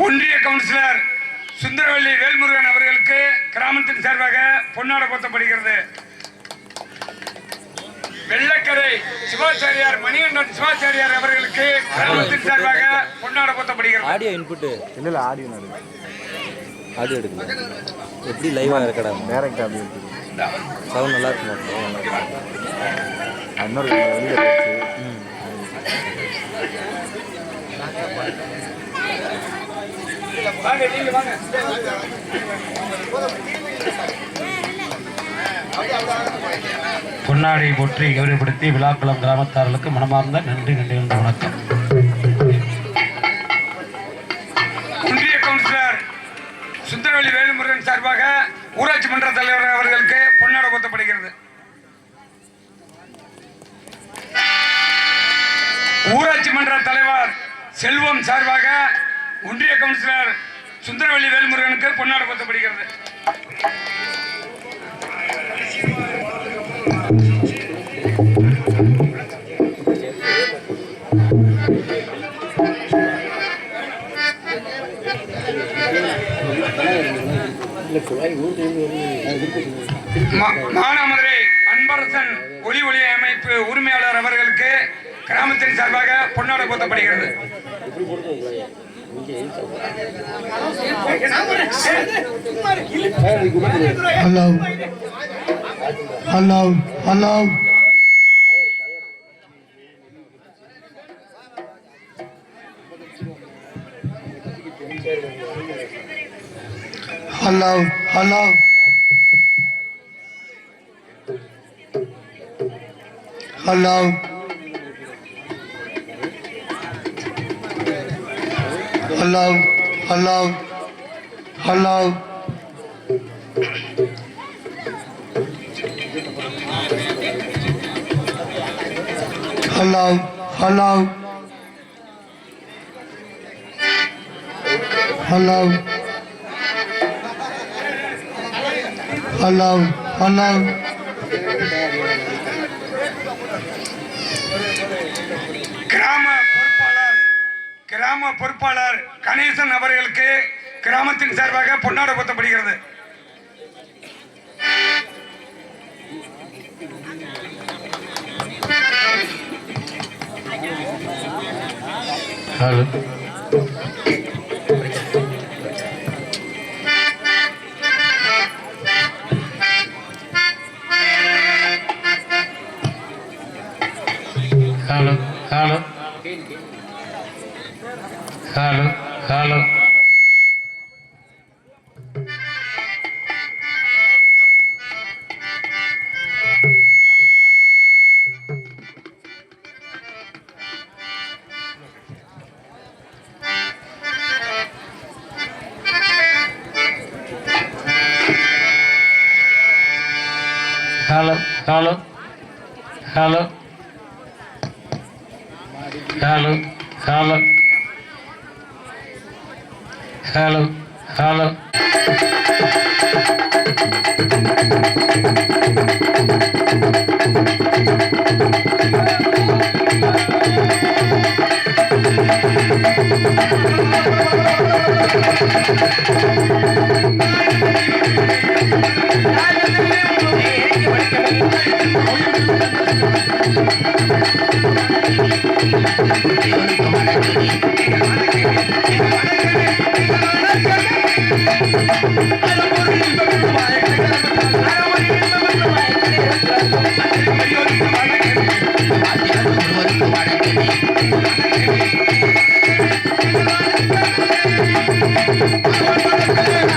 ஒன்றிய கவுன்சிலர் சுந்தரவல்லி வேல்முருகன் அவர்களுக்கு கிராமத்தின் சார்பாக பொன்னாடை போர்த்தப்படுகிறது. வெள்ளக்கரை சிவாச்சாரியார் மணிகண்டன் சிவாச்சாரியார் அவர்களுக்கு கிராமத்தின் சார்பாக பொன்னாடை போர்த்தப்படுகிறது. ஆடியோ இன்புட் இல்ல ஆடியோ எடுக்கல எப்படி லைவா இருக்கடா டைரக்ட் ஆடியோ சவுண்ட் நல்லா இருக்குமா இன்னொரு வெளியில வாங்க நீங்க வாங்க. பொன்னாடை போற்றி கௌரவப்படுத்தி விழாக்குளம் கிராமத்தார்களுக்கு மனமார்ந்த நன்றி வணக்கம். ஒன்றிய கவுன்சிலர் சுந்தரவல்லி வேல்முருகன் சார்பாக ஊராட்சி மன்ற தலைவர் அவர்களுக்கு பொன்னாடை போர்த்தப்படுகிறது. ஊராட்சி மன்ற தலைவர் செல்வம் சார்பாக ஒன்றிய கவுன்சிலர் சுந்தரவல்லி வேல்முருகனுக்கு பொன்னாடை போர்த்தப்படுகிறது. மானாமதுரை அன்பரசன் ஒலி அமைப்பு உரிமையாளர் அவர்களுக்கு கிராமத்தின் சார்பாக பொன்னாடை போர்த்தப்படுகிறது. Hello hello hello hello hello hello hello hello hello hello hello hello hello hello கிராம பொறுப்பாளர் கணேசன் அவர்களுக்கு கிராமத்தின் சார்பாக பொன்னாடை போர்த்தப்படுகிறது. Hello hello hello hello hello hello hello hello hello hello hello hello Thank you.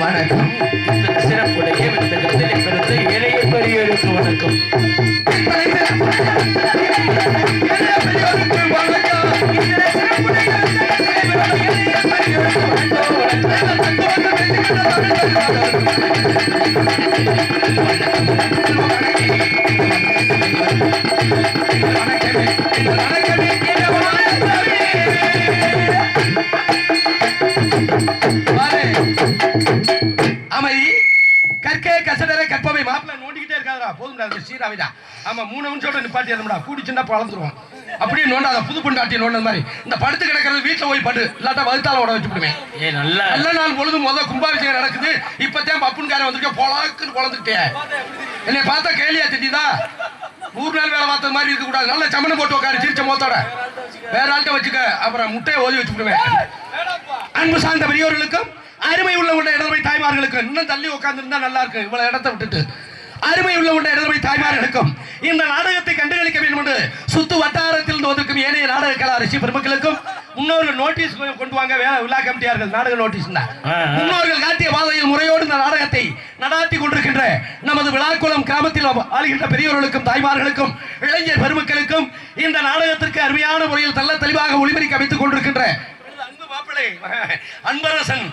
வணக்கம். சிறப்புடைய விருந்தகத்திலே பிறந்த இளைய பெரியோருக்கு வணக்கம். கற்கே கசடரை கற்பவை மாப்பிள்ள நோண்டிக்கிட்டே இருக்காதா போதும் ஸ்ரீராமிடா ஆமா 3 நிமிஷம் நிப்பாட்டி இருந்தா கூடிச்சுன்னா பழந்துருவோம் அப்படியே நோண்டாத புது பொண்டாட்டி நோண்டது மாதிரி இந்த படுத்து கிடக்கிறது வீட்டுல போய் படு இல்லாட்டா வகுத்தால ஓட வச்சுடுவேன். நல்ல நாள் பொழுது முதல் கும்பாபிஷேகம் நடக்குது இப்பதான் பப்புன்காரன் வந்திருக்க பொலாக்குன்னு குழந்துக்கிட்டே என்னை பார்த்தா கேலியா திட்டிதா 100 நாள் வேலை பார்த்தது மாதிரி இருக்க கூடாது. நல்ல சமணம் போட்டு உட்காரு சிரிச்ச மோத்தோட வேற ஆள்கிட்ட வச்சுக்க அப்புறம் முட்டையை ஓதி வச்சுடுவேன். அன்பு சார்ந்த பெரியோர்களுக்கும் அருமை உள்ள இடதுமை தாய்மார்களுக்கு இன்னும் தள்ளி உட்கார்ந்து நல்லா இருக்கு இவ்வளவு இடத்தை விட்டுட்டு அருமை உள்ள இடதுமை தாய்மார்களுக்கும் இந்த நாடகத்தை கண்டுகளிக்க வேண்டும் என்று சுத்து வட்டாரத்தில் வந்திருக்கும் ஏனைய நாடக கலா ரசி பெருமக்களுக்கும் முன்னோர்கள் நோட்டீஸ் கொண்டு வாங்க விழா கமிட்டியார்கள் நாடக நோட்டீஸ் முன்னோர்கள் காட்டிய பாதையில் முறையோடு இந்த நாடகத்தை நடாத்தி கொண்டிருக்கின்ற நமது விழாக்குளம் கிராமத்தில் ஆளுகின்ற பெரியவர்களுக்கும் தாய்மார்களுக்கும் இளைஞர் பெருமக்களுக்கும் இந்த நாடகத்திற்கு அருமையான முறையில் தள்ள தெளிவாக ஒளிபரிக்க அமைத்துக் கொண்டிருக்கின்ற அன்பரசன்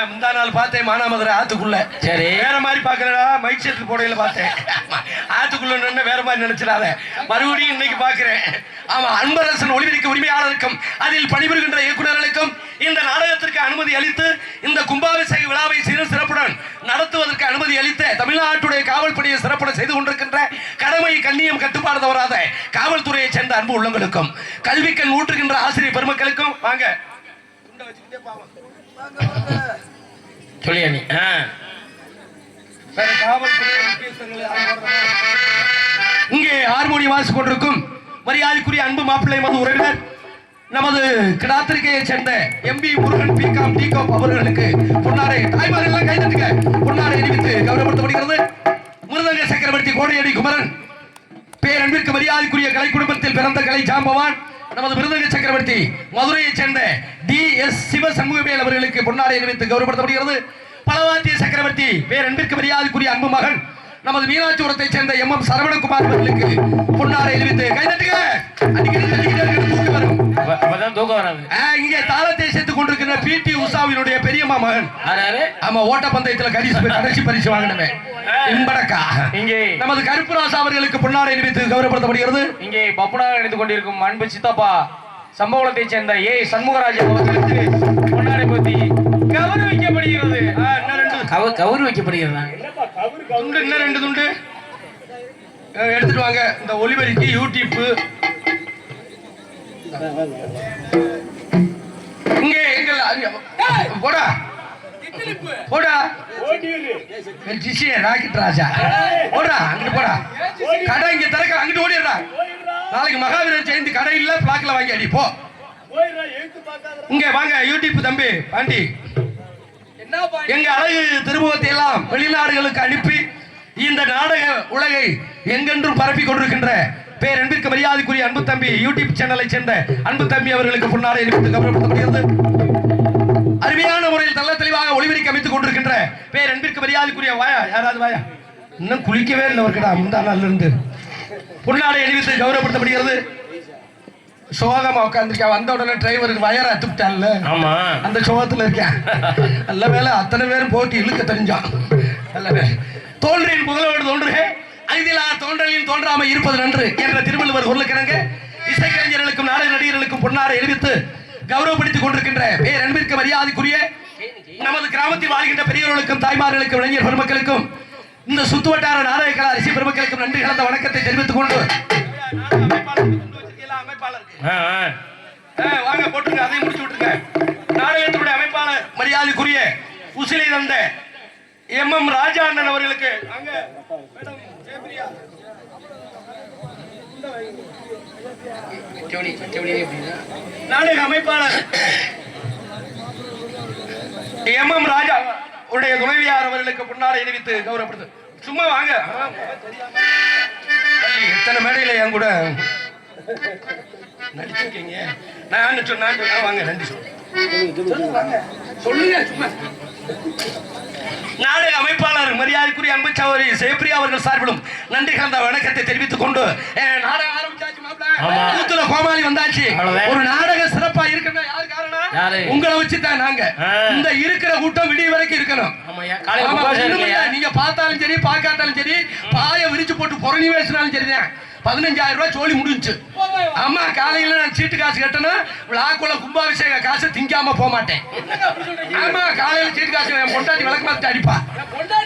முந்தா நாள் பார்த்தேன் மானாமதுரை ஆத்துக்குள்ள சரி வேற மாதிரி பாக்குறா மைக் செட் போடையில பார்த்தேன் ஆத்துக்குள்ள வேற மாதிரி நினைச்சிடாத மறுபடியும் இன்னைக்கு பாக்குறேன். ஆமா அன்பரசன் ஒளிபரிக்க உரிமையாளருக்கும் அதில் பணிபுரிகின்ற இயக்குநர்களுக்கும் இந்த நாடகத்திற்கு அனுமதி அளித்து இந்த கும்பாபிஷேக விழாவை சிறப்புடன் நடத்துவதற்கு அனுமதி அளித்த தமிழ்நாட்டுடைய காவல்படையை சிறப்புடன் செய்து கொண்டிருக்கின்ற கடமை கண்ணியம் கட்டுப்பாடு தவறாத காவல்துறையை சேர்ந்த அன்பு உள்ளங்களுக்கும் கல்விக்கண் ஊற்றுகின்ற ஆசிரியர் பெருமக்களுக்கும் வாங்க சொல்லியா நீ இங்கே ஹார்மோனியம் வாசித்துக் கொண்டிருக்கும் மரியாதைக்குரிய அன்பு மாப்பிள்ளை மது உறவினர் நமது கிடாத்திரிக்கையை சேர்ந்த எம்பி முருகன் பிகாம் டிகாம் அவர்களுக்கு பொன்னாரை தாய்மார்கள் கைதட்டுங்க பொன்னாரை அறிவித்து கௌரவப்படுத்தப்படுகிறது. மிருதங்க சக்கரவர்த்தி கோடையடி குமரன் பேரன்பிற்கு மரியாதைக்குரிய கலை குடும்பத்தில் பிறந்த கலை ஜாம்பவான் நமது மிருதங்க சக்கரவர்த்தி மதுரையை சேர்ந்த டி.எஸ். சிவ சண்முகவேல் அவர்களுக்கு பொன்னாடை அணிவித்து கௌரவப்படுத்தப்படுகிறது. பலவாத்திய சக்கரவர்த்தி பேரன்பிற்கு மரியாதைக்குரிய அன்பு மகன் நமது மீனாட்சிபுரத்தை சேர்ந்த எம்.எம். சரவணகுமார் அவர்களுக்கு பொன்னாடை அணிவித்து கைதட்டுங்க. இங்கே தாளத்தை சேர்த்துக் கொண்டிருக்கிற பி.டி. உஷாவினுடைய பெரியம்மா மகன் ஆமா ஓட்டப்பந்தயத்தில் கடைசி பரிசு வாங்கினவே இம்படக்கா இங்கே நமது கருப்புராசா அவர்களுக்கு பொன்னாடை அணிவித்து கௌரவப்படுத்தப்படுகிறது. இங்கே பப்புனாக அணிந்து கொண்டிருக்கும் அன்பு சித்தப்பா சம்பவத்தை சேர்ந்த ஏ சண்முகராஜ் அவர்களுக்கு பொன்னாடை பற்றி கௌரவிக்கப்படுகிறது. கௌரவிக்கப்படுகிறதா துண்டு இன்னும் 2 துண்டு எடுத்துட்டு வாங்க. இந்த ஒலிபரிக்கு யூடியூப் இங்கே போடா போடா ராக்கெட் ராஜா போடா அங்கிட்டு போடா கடை இங்க திறக்க அங்கிட்டு ஓடிடுறா. நாளைக்கு மகாவீரர் ஜெயந்தி கடை இல்ல பிளாக்ல வாங்கி அடி போ. இங்க வாங்க யூடியூப் தம்பி பாண்டி எங்க அழகு திருமுகத்தை எல்லாம் வெளிநாடுகளுக்கு அனுப்பி இந்த நாடக உலகை எங்கென்றும் பரப்பி கொண்டிருக்கின்ற பேரன்பிற்கு மரியாதைக்குரிய அன்பு தம்பி யூடியூப் சேனலை சேர்ந்த அன்பு தம்பி அவர்களுக்கு பொன்னாடை அணிவித்து கௌரவப்படுத்தப்படுகிறது. அருமையான முறையில் நல்ல தெளிவாக ஒளிபரிக்க அமைத்துக் கொண்டிருக்கின்ற பேரன்பிற்கு மரியாதைக்குரிய வாயா யாராவது வாயா இன்னும் குளிக்கவே இல்லை அவர்கிட்ட முந்தா நாள்ல இருந்து பொன்னாடை அணிவித்து கௌரவப்படுத்தப்படுகிறது. சோகமா உட்காந்துருக்கா வந்த உடனே டிரைவருக்கு வயர அத்துட்டான்ல அந்த சோகத்துல இருக்கேன். நல்ல வேலை அத்தனை பேரும் போட்டு இழுக்க தெரிஞ்சான். நல்ல வேலை தோன்றின் புகழோடு தோன்றுக ஐதிலா தோன்றலின் தோன்றாம இருப்பது நன்று என்ற திருவள்ளுவர் குரலுக்கிணங்க இசைக்கலைஞர்களுக்கும் நாடக நடிகர்களுக்கும் பொன்னாடை அறிவித்து கௌரவப்படுத்திக் கொண்டிருக்கின்ற பேரன்பிற்கு மரியாதைக்குரிய நமது கிராமத்தில் வாழ்கின்ற பெரியவர்களுக்கும் தாய்மார்களுக்கும் இளைஞர் பெருமக்களுக்கும் இந்த சுத்துவட்டார நாடக கலா ரசி பெருமக்களுக்கும் நன்றி கலந்த வணக்கத்தை தெரிவித்துக் கொண்டு வாங்க போட்டுருங்க அதையும் முடிச்சு விட்டுருங்க. நாடகத்தினுடைய அமைப்பாளர் மரியாதைக்குரிய உசிலை தந்த எம் ராஜா அண்ணன் அவர்களுக்கு அங்க மேடம் ஜெயபிரியா நாடக அமைப்பாளர் எம் ராஜா உடைய துணைவியார் அவர்களுக்கு பொன்னாடை அணிவித்து கௌரவப்படுத்து. சும்மா வாங்க. எத்தனை மேடையில என் கூட நடிச்சிருக்கீங்க. நான் சொன்னா வாங்க நன்றி சொல்லுங்க. சும்மா நாடக அமைப்பாளர் மரியாதைக்குரிய அன்பு சகோதரி ஜெயபிரியா அவர்கள் சார்பிலும் நன்றி கலந்த வணக்கத்தை தெரிவித்துக் கொண்டு நாடகம் ஆரம்பிச்சாச்சு. மாப்பிள்ள கோமாளி வந்தாச்சு. ஒரு நாடக சிறப்பா இருக்கணும். யாரு காரணம்? உங்களை வச்சுதான் நாங்க இந்த இருக்கிற கூட்டம் விடிய வரைக்கும் இருக்கணும். நீங்க பார்த்தாலும் சரி பார்க்காட்டாலும் சரி பாய விரிச்சு போட்டு புறணி பேசினாலும் சரிதான் 15,000 ரூபாய் சோழி முடிஞ்சு. ஆமா காலையில நான் சீட்டு காசு கட்டணும். விழாக்குள்ள கும்பாபிஷேக காசு திங்காம போக மாட்டேன். ஆமா காலையில சீட்டு காசு பொண்டாட்டி விளக்கு மாத்தி அடிப்பா.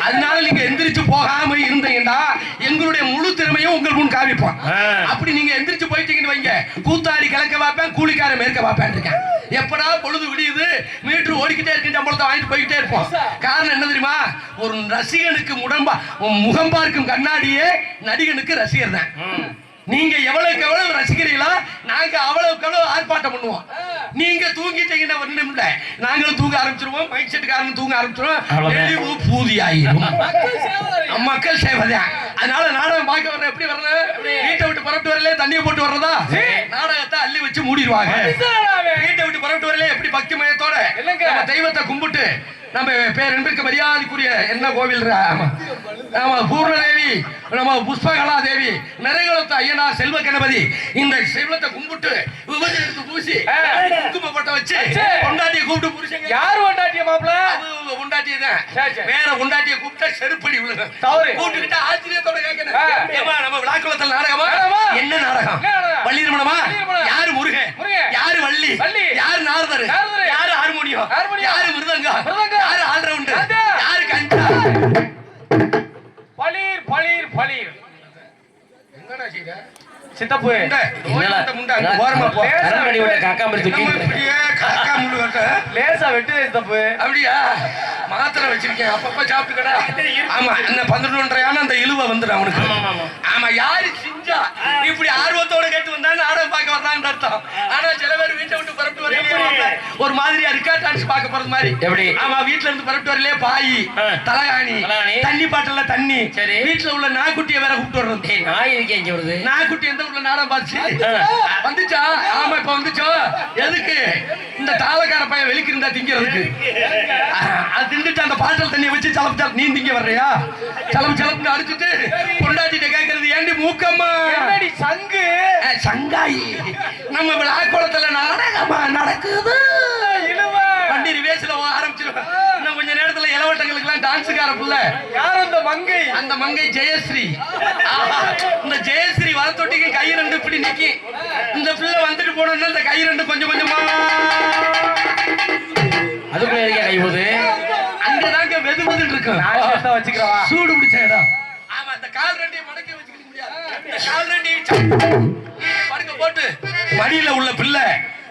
அதனால நீங்க எந்திரிச்சு போகாம இருந்தீங்கன்னா எங்களுடைய முழு திறமையும் உங்கள் முன் காமிப்போம். அப்படி நீங்க எந்திரிச்சு போயிட்டீங்கன்னு வைங்க கூத்தாடி கிழக்க பார்ப்பேன் கூலிக்கார மேற்க பார்ப்பேன் இருக்கேன். எப்படா பொழுது விடியுது மீட்டர் ஓடிக்கிட்டே இருக்கு சம்பளத்தை வாங்கிட்டு போய்கிட்டே இருப்போம். காரணம் என்ன தெரியுமா? ஒரு ரசிகனுக்கு முகம் பார்க்கும் கண்ணாடியே நடிகனுக்கு ரசிகர் தான். நீங்க எவ்வளவுக்கு எவ்வளவு ரசிக்கிறீங்களோ நாங்க அவ்வளவுக்கு எவ்வளவு ஆர்ப்பாட்டம் பண்ணுவோம். நீங்க தூங்கிட்டீங்கன்னா ஒண்ணும் இல்ல நாங்களும் தூங்க ஆரம்பிச்சிருவோம். மைக் செட்டுக்காரங்க தூங்க ஆரம்பிச்சிருவோம். பூதி ஆயிரும். மக்கள் சேவைதான். அதனால நாடகம் பார்க்க வர்ற எப்படி வரணும்? வீட்டை விட்டு புறப்பட்டு வரல தண்ணியை போட்டு வர்றதா நாடகத்தை அள்ளி வச்சு மூடிடுவாங்க. வீட்டை விட்டு புறப்பட்டு வரல எப்படி பக்தி மயத்தோட தெய்வத்தை கும்பிட்டு நம்ம பேரன்பிற்கு மரியாதைக்குரிய என்ன கோவில் பூர்ணதேவி நம்ம புஷ்பகலா தேவி நிறைகுளத்து ஐயனார் செல்வ கணபதி இந்த செல்வத்தை கும்பிட்டு விபத்து எடுத்து பூசி குங்குமப்பட்ட வச்சு கொண்டாட்டியை கூப்பிட்டு புருஷங்க யாரு கொண்டாட்டிய மாப்பிள்ள கொண்டாட்டிய தான் வேற கொண்டாட்டிய கூப்பிட்டா செருப்படி விழுங்க கூப்பிட்டுக்கிட்ட ஆச்சரியத்தோட கேட்கணும். நம்ம விழாக்குளத்தில் நாடகமா என்ன நாடகம்? வள்ளி திருமணமா? யாரு முருகன்? யாரு வள்ளி? யாரு நாரதர்? யாரு ஹார்மோனியம்? யாரு மிருதங்கம்? யாரு ஆல்ரவுண்டர்? யாரு கஞ்சா? பளீர் பளீர் பளீர் என்னடா செய்ற சித்தப்பு லேசா வெட்டு சித்தப்பு அப்படியா? மாத்திரை வச்சிருக்கேன் அப்பப்ப சாப்பிட்டுக்கடா. ஆமா இந்த 11:30 அந்த இழுவை வந்துடும் அவனுக்கு. ஆமா யாரு செஞ்சா இப்படி ஆர்வத்தோட கேட்டு வந்தா நாடகம் பார்க்க வர்றாங்கன்னு அர்த்தம். ஆனா சில பேர் வீட்டை விட்டு பரப்பிட்டு வரல ஒரு மாதிரியா இருக்கா டான்ஸ் பார்க்க போறது மாதிரி. எப்படி? ஆமா வீட்டுல இருந்து பரப்பிட்டு வரல பாய் தலகாணி தண்ணி பாட்டில தண்ணி வீட்டுல உள்ள நாய்க்குட்டியை வேற கூப்பிட்டு வர்றது. நாய் இருக்கே இங்க வருது. நாய்க்குட்டி எந்த ஊர்ல நாடகம் பார்த்து வந்துச்சா? ஆமா இப்ப வந்துச்சோ. எதுக்கு? இந்த தாளக்கார பையன் வெளிக்கு இருந்தா திங்கிறதுக்கு. அது திண்டுட்டு அந்த பாட்டில் தண்ணியை வச்சு சலப்பு நீ திங்க வர்றியா? சலப்பு சலப்புன்னு அடிச்சுட்டு பொண்டாட்டிட்ட கேட்கறது ஏண்டி மூக்கம்மா சங்கு சங்காயி நம்ம விழாக்குளத்துல நாடகமா நடக்குது. வண்டி ரிவேஸ்ல ஆரம்பிச்சிருவேன். இன்னும் கொஞ்ச நேரத்துல இளவட்டங்களுக்கு எல்லாம் டான்ஸுக்கார புள்ள யார்? அந்த மங்கை. அந்த மங்கை ஜெயஸ்ரீ. இந்த ஜெயஸ்ரீ வரத்தொட்டிக்கு கை ரெண்டு இப்படி நிக்கி. இந்த பிள்ளை வந்துட்டு போனோம்னா இந்த கை ரெண்டு கொஞ்சம் கொஞ்சமா அதுக்குள்ள கை போகுது. அங்கதாங்க வெது வெதுன்னு இருக்கு. வச்சுக்கிறவா சூடு பிடிச்ச இடம். ஆமா இந்த கால் ரெண்டையும் மடக்கி வச்சுக்க முடியாது. இந்த கால் ரெண்டையும் படுக்க போட்டு மடியில உள்ள பிள்ளை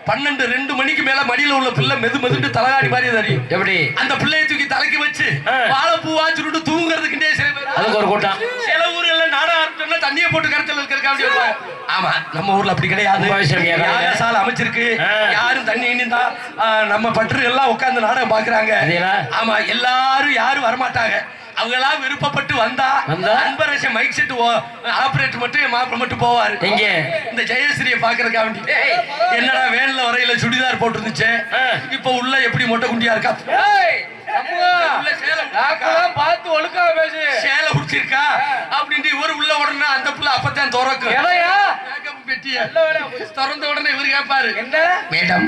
12-2 மணிக்கு மேல மடியில உள்ள பிள்ளை மெது மெதுட்டு தலகாடி மாதிரி தெரியும். எப்படி? அந்த பிள்ளையை தூக்கி தலைக்கு வச்சு வாழைப்பூ வாச்சுட்டு தூங்குறதுக்குண்டே சில பேர். அதுக்கு ஒரு கூட்டம். சில ஊர்ல நாடகம் ஆரம்பிச்சோம்னா தண்ணியை போட்டு கரைச்சல் இருக்கிற. ஆமா நம்ம ஊர்ல அப்படி கிடையாது. சாலை அமைச்சிருக்கு. யாரும் தண்ணி இனிந்தா நம்ம பற்று எல்லாம் உட்கார்ந்து நாடகம் பாக்குறாங்க. ஆமா எல்லாரும் யாரும் வரமாட்டாங்க. அவங்களா விருப்பப்பட்டு வந்தா அன்பரச மைக் செட் ஆபரேட்டர் மட்டும் மாப்பிள்ள மட்டும் போவாரு. எங்க? இந்த ஜெயஸ்ரீயை பாக்குறதுக்காக வேண்டி. என்னடா வேன்ல வரையில சுடிதார் போட்டு இருந்துச்சு இப்ப உள்ள எப்படி மொட்டை குண்டியா இருக்கா? பார்த்து ஒழுக்கா பேசு. சேலை குடிச்சிருக்கா அப்படின்ட்டு இவரு உள்ள உடனே அந்த பிள்ளை அப்பதான் திறக்கும். பெட்டிய திறந்த உடனே இவரு கேட்பாரு என்ன மேடம்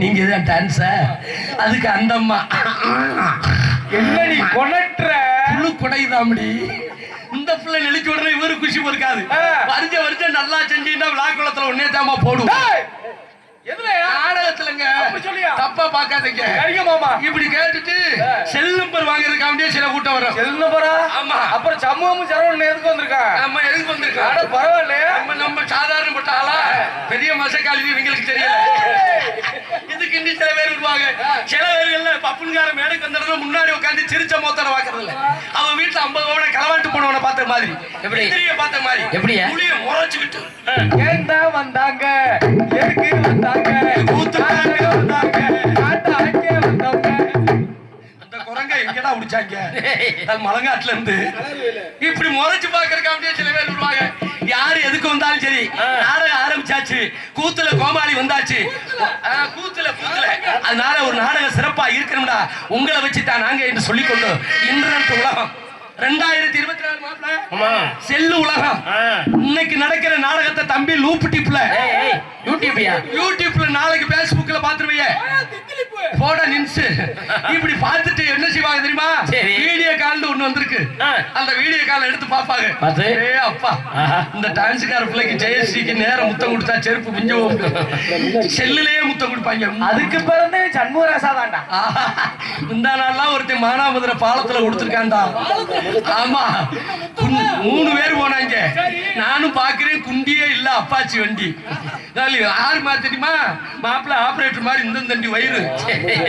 நீங்க தான் டான்ஸா? அதுக்கு அந்த அம்மா என்னடி கொணற்ற புழு குடைதாமடி. இந்த பிள்ளை நெளிச்ச உடனே இவரு குஷி இருக்காது. வருஷம் நல்லா செஞ்சீங்கன்னா விழாக்குளத்துல ஒன்னே தாமா போடும். நாடகத்துலங்க தப்பா பாக்காதீங்க இப்படி கேட்டுட்டு செல் நம்பர் வாங்குறதுக்காண்டியே சில கூட்டம் வரும். செல் நம்பரா? ஆமா. அப்புறம் சமூகமும் சரவணன் எதுக்கு வந்திருக்கா? நம்ம எதுக்கு வந்திருக்கோம்? அட பரவாயில்லையா? நம்ம சாதாரணப்பட்ட ஆளா? பெரிய மசக்காலி இவங்களுக்கு தெரியல. இதுக்கு இன்னும் சில பேர் வருவாங்க. சில பேர்கள் பப்புன்கார மேடைக்கு வந்தா முன்னாடி உட்காந்து சிரிச்ச மோத்தர பாக்குறது இல்ல. அவன் வீட்டுல 50 ரூபாய் களவாட்டு போனவனை பார்த்த மாதிரி, எப்படி பார்த்த மாதிரி, எப்படி புளிய முறைச்சுக்கிட்டு ஏன்டா வந்தாங்க, எதுக்கு வந்தாங்க, கூத்துக்காரங்க வந்தாங்க, காட்ட ஆக்கே வந்தாங்க. அந்த குரங்க எங்கடா உடிச்சாங்க? மலங்காட்டுல இருந்து இப்படி முறைச்சு பாக்குறதுக்கு அப்படியே சில பேர் வருவாங்க. யாரு எதுக்கு வந்தாலும் சரி, நாடகம் ஆரம்பிச்சாச்சு, கூத்துல கோமாளி வந்தாச்சு, கூத்துல அதனால ஒரு நாடகம் சிறப்பா இருக்கணும்டா உங்களை வச்சுதான் நாங்க என்று சொல்லிக்கொண்டு இன்டர்நெட் உலகம் 2024 மாப்பிள்ள செல்லு உலகம் இன்னைக்கு நடக்கிற நாடகத்தை தம்பி லூப் டிப்ல யூடியூப்ல நாளைக்கு பேஸ்புக்ல பாத்துருவீங்க. போட நின்ஸ் இப்படி பார்த்துட்டு என்ன செய்வாங்க தெரியுமா? வீடியோ கால்னு ஒண்ணு வந்திருக்கு. அந்த வீடியோ கால் எடுத்து பாப்பாங்க. அப்பா இந்த டான்ஸ்கார பிள்ளைக்கு ஜெயஸ்ரீக்கு நேரம் முத்தம் கொடுத்தா செருப்பு பிஞ்சவும் செல்லுலயே முத்தம் கொடுப்பாங்க. அதுக்கு பிறந்தே சண்முகராசா தான்டா. இந்த நாள்லாம் ஒருத்தன் மானாமதுரை பாலத்துல கொடுத்துருக்கான்டா. ஆமா 3 பேர் போனாங்க. நானும் பாக்குறேன், குண்டியே இல்ல, அப்பாச்சி வண்டி. யாரு மாதிரி தெரியுமா? மாப்பிள்ள ஆபரேட்டர் மாதிரி இந்த தண்டி வயிறு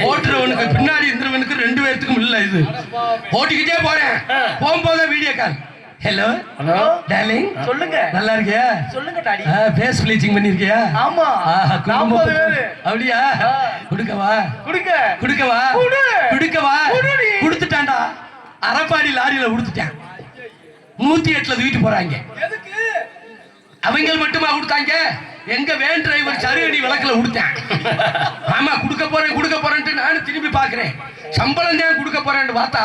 ஓட்டுறவனுக்கு பின்னாடி இருந்தவனுக்கு 2 பேர்த்துக்கும் இல்ல. இது ஓட்டிக்கிட்டே போறேன். போகும்போது video call. Hello hello darling, சொல்லுங்க, நல்லா இருக்கியா? சொல்லுங்க டாடி. Face bleaching பண்ணிருக்கியா? ஆமா. 40 பேர். அப்படியா? குடுக்கவா? குடுக்கவா? குடுத்துட்டான்டா. அரப்பாடி லாரியில கொடுத்துட்டான். 108ல தூக்கிட்டு போறாங்க. அவங்க மட்டுமா கொடுத்தாங்க? எங்க வேன் டிரைவர் சருகடி விளக்குல கொடுத்தேன். ஆமா கொடுக்க போறேன்ட்டு நானும் திரும்பி பாக்குறேன். சம்பளம் தான் கொடுக்க போறேன்னு பார்த்தா,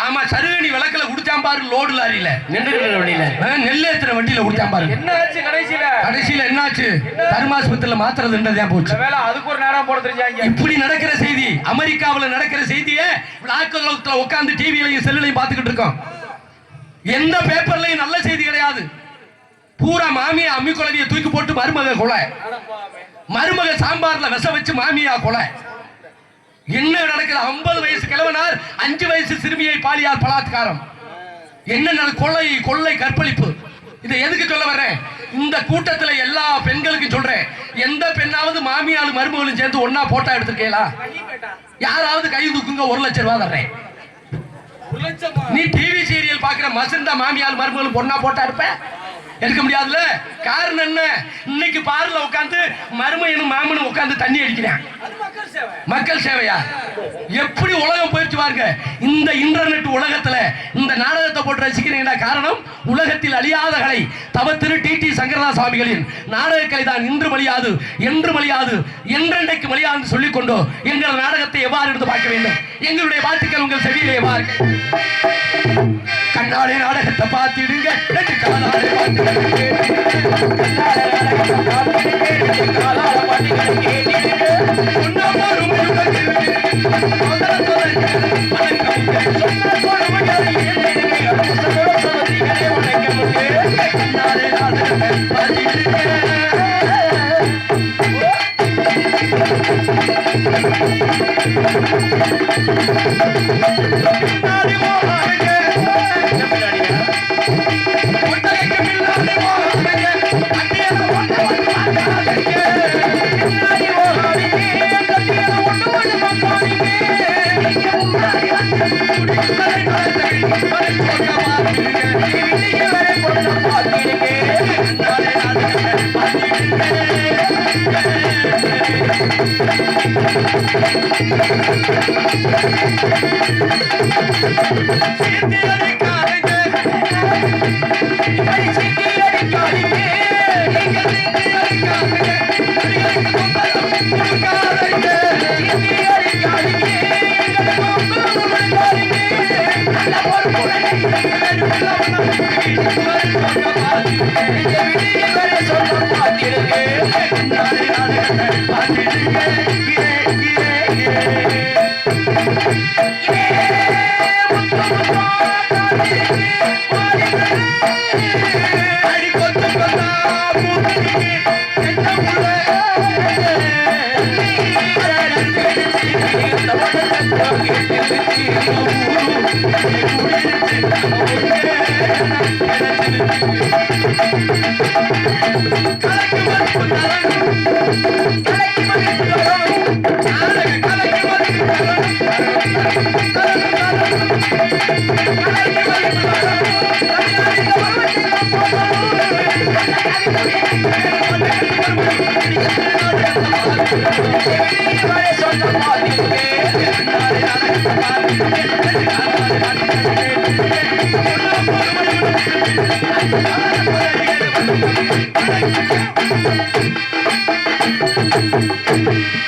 ஆமா சருகடி விளக்குல கொடுத்தான் பாரு. லோடு லாரியில நெல்லேத்துற வண்டியில கொடுத்தான் பாரு. என்ன ஆச்சு கடைசியில என்னாச்சு? தர்மாஸ்பத்திரியில மாத்திரதுன்றதான் போச்சு. அதுக்கு ஒரு நேரம் போட தெரிஞ்சாங்க. இப்படி நடக்கிற செய்தி, அமெரிக்காவில் நடக்கிற செய்தியை விளாக்குல உட்காந்து டிவிலையும் செல்லுலையும் பார்த்துக்கிட்டு இருக்கோம். எந்த பேப்பர்லயும் நல்ல செய்தி கிடையாது. பூரா மாமியா அம்மி குழந்தைய தூக்கி போட்டு மருமக கொலை, மருமக சாம்பார்ல விஷ வச்சு மாமியா கொலை. என்ன நடக்குது? 50 வயசு கிழவனார் 5 வயசு சிறுமியை பாலியால் பலாத்காரம். என்ன கொள்ளை கற்பழிப்பு. இதை எதுக்கு சொல்ல வர்றேன்? இந்த கூட்டத்துல எல்லா பெண்களுக்கும் சொல்றேன், எந்த பெண்ணாவது மாமியாலும் மருமகளும் சேர்ந்து ஒன்னா போட்டா எடுத்துருக்கீங்களா? யாராவது கை தூக்குங்க, 1 லட்சம் ரூபாய் தர்றேன். நீ டிவி சீரியல் பாக்குற மசந்தா மாமியால் மருமகளும் ஒன்னா போட்டா இருப்ப? எடுக்க முடியாதுல. காரணம் என்ன? இன்னைக்கு பார்ல உட்காந்து மருமையனும் மாமனும் உட்காந்து தண்ணி அடிக்கிறேன். மக்கள் சேவையா? எப்படி உலகம் போயிடுச்சு பாருங்க. இந்த இன்டர்நெட் உலகத்துல இந்த நாடகத்தை போட்டு ரசிக்கிறீங்களா? காரணம், உலகத்தில் அழியாத கலை தவ திரு டி சங்கரதாஸ் சுவாமிகளின் நாடக கலை தான் இன்று மலியாது, என்று மலியாது, என்றென்றைக்கு மலியாது சொல்லிக் கொண்டோ எங்கள் நாடகத்தை எவ்வாறு எடுத்து பார்க்க வேண்டும்? எங்களுடைய வாழ்த்துக்கள் உங்கள் செவியிலே எவ்வாறு? கண்ணாடி நாடகத்தை பார்த்திடுங்க,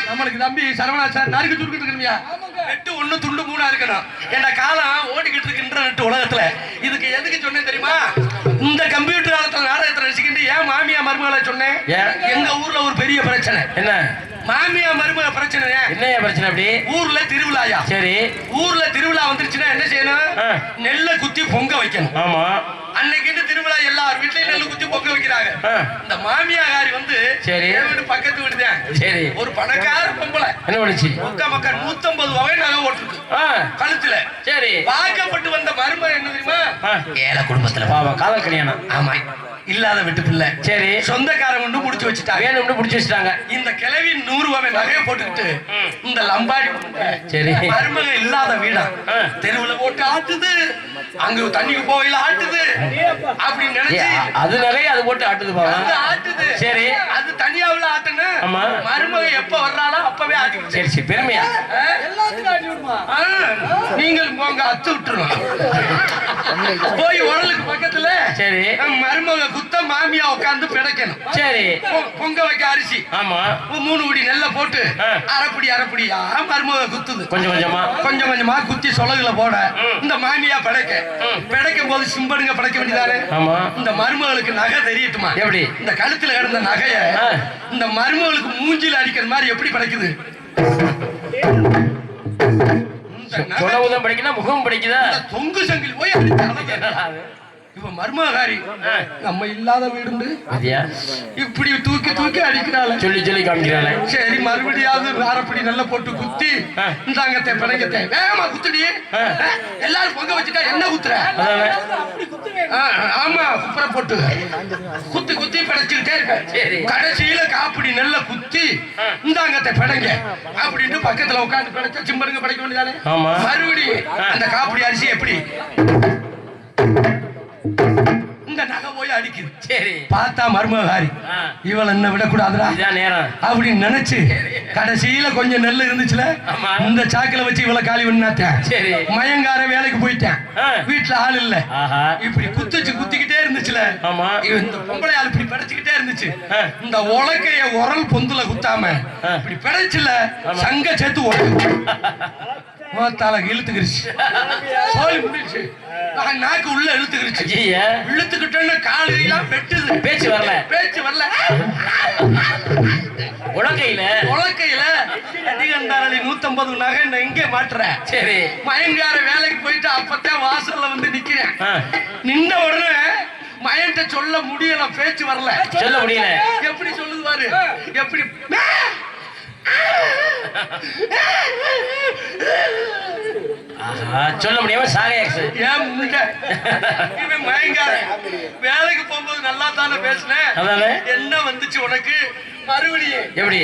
நம்மளுக்கு தம்பி சரவணா சார் நறுக்கு சுருக்கிட்டு இருக்கணும்யா. வெட்டு 1 துண்டு 3 இருக்கணும். ஏன்னா காலம் ஓடிக்கிட்டு இருக்கு இன்டர்நெட் உலகத்துல. இதுக்கு எதுக்கு சொன்னேன் தெரியுமா? இந்த கம்ப்யூட்டர் காலத்துல நாடகத்தை ரசிக்கிட்டு ஏன் மாமியா மருமகளை சொன்னேன். எங்க ஊர்ல ஒரு பெரிய பிரச்சனை. என்ன மாமியா மருமக பிரச்சனை? என்னையா பிரச்சனை? அப்படி ஊர்ல திருவிழாயா? சரி, ஊர்ல திருவிழா வந்துருச்சுன்னா என்ன செய்யணும்? நெல்லை குத்தி பொங்க வைக்கணும். ஆமா, அன்னைக்கு திருவிழா எல்லார் வீட்லயும் நெல்லு குத்தி பொங்க வைக்கிறாங்க. இந்த மாமியாகாரி வந்து சரி வீடு பக்கத்து வீடு தான். சரி, ஒரு பணக்கார பொம்பளை என்ன பண்ணுச்சு? மக்கள் 150 வகை நகை ஓட்டுருக்கு கழுத்துல. சரி, வாக்கப்பட்டு வந்த மருமகன் என்ன தெரியுமா? ஏழை குடும்பத்துல பாவம், காதல் கல்யாணம். ஆமா, இல்லாத விட்டு பிள்ளை. சரி, சொந்தக்காரங்க கொண்டு முடிச்சு வச்சுட்டாங்க. வேணும் முடிச்சு வச்சுட்டாங்க. இந்த கிழவி 100 ரூபாய் நகையை போட்டுக்கிட்டு இந்த லம்பாடி சரி மருமக இல்லாத வீடா தெருவுல போட்டு ஆட்டுது. அங்க தண்ணிக்கு போயில ஆட்டுது அப்படின்னு நினைச்சு அது நிறைய அது போட்டு ஆட்டுது ஆட்டுது. சரி, அது தனியாவுல ஆட்டுன்னு மருமக எப்ப வர்றாளோ அப்பவே ஆட்டுது. சரி சரி, பெருமையா எல்லாத்துக்கும் ஆட்டி விடுமா? நீங்கள் போங்க, அத்து விட்டுருவோம். போய் உடலுக்கு பக்கத்துல சரி மருமக குத்த மாமியா உட்கார்ந்து பிடைக்கணும். சரி, பொங்க வைக்க அரிசி. ஆமா, 3 குடி நெல்ல போட்டு அரைப்படியா மருமக குத்துது. கொஞ்சம் கொஞ்சமா குத்தி சொலகுல போட இந்த மாமியா பிடைக்கும் போது சிம்படுங்க பிடைக்க வேண்டியதானே. இந்த மருமகளுக்கு நகை தெரியட்டுமா? எப்படி? இந்த கழுத்துல கிடந்த நகைய இந்த மருமகளுக்கு மூஞ்சில அடிக்கிற மாதிரி எப்படி பிடைக்குது? படிக்கணும், முகம் படிக்குதா? தொங்கு சங்கில் போய் இப்ப மருமகாரி நம்ம இல்லாத வீடு இப்படி தூக்கி தூக்கி அடிக்கிறாள். சொல்லி காமிக்கிறாள். சரி, மறுபடியாவது அரைப்படி நல்லா போட்டு குத்தி இந்தாங்கத்தை பிணைங்கத்தை வேகமா குத்துடி. எல்லாரும் பொங்க வச்சுட்டா என்ன குத்துற? ஆமா, குப்புற போட்டு குத்தி குத்தி பிணைச்சுக்கிட்டே இருக்க. கடைசியில காப்படி நெல்ல குத்தி இந்தாங்கத்தை பிணைங்க அப்படின்னு பக்கத்துல உட்காந்து பிணைச்சா சிம்படுங்க படைக்க வேண்டியதானே. மறுபடியும் அந்த காப்படி அரிசி எப்படி இந்த நகை போய் அடிக்குது. சரி, பார்த்தா மருமகாரி இவள என்ன விடக்கூடாதுடா அப்படின்னு நினைச்சு கடைசியில கொஞ்சம் நெல் இருந்துச்சுல இந்த சாக்கில வச்சு இவளை காலி பண்ணாத்தேன். சரி, மயங்கார வேலைக்கு போயிட்டேன். வீட்டுல ஆள் இல்ல. இப்படி குத்திக்கிட்டே இருந்துச்சுல இந்த பொம்பளை ஆள் இப்படி படைச்சுக்கிட்டே இருந்துச்சு. இந்த உலக்கைய உரல் பொந்துல குத்தாம இப்படி படைச்சுல சங்க சேர்த்து ஓட்டால இழுத்துக்கிருச்சு. சோழி முடிச்சு நாக்கு உள்ள இழுத்துக்கிருச்சு. இழுத்துக்கிட்டோன்னு காலையெல்லாம் வெட்டுது. பேச்சு வரல. உலக்கையில அடிகண்டாரளி 150 நகை எங்கே மாட்டுற? சரி, மயங்கார வேலைக்கு போயிட்டு அப்பத்தான் வாசல்ல வந்து நிக்கிறேன். நின்ற உடனே மயன்ட்ட சொல்ல முடியல, பேச்சு வரல, சொல்ல முடியல. எப்படி சொல்லுது பாரு, எப்படி சொல்ல முடியாம வேலைக்கு போகும்போது நல்லா தானே பேசுனேன். என்ன வந்துச்சு உனக்கு மறுபடியும்? எப்படி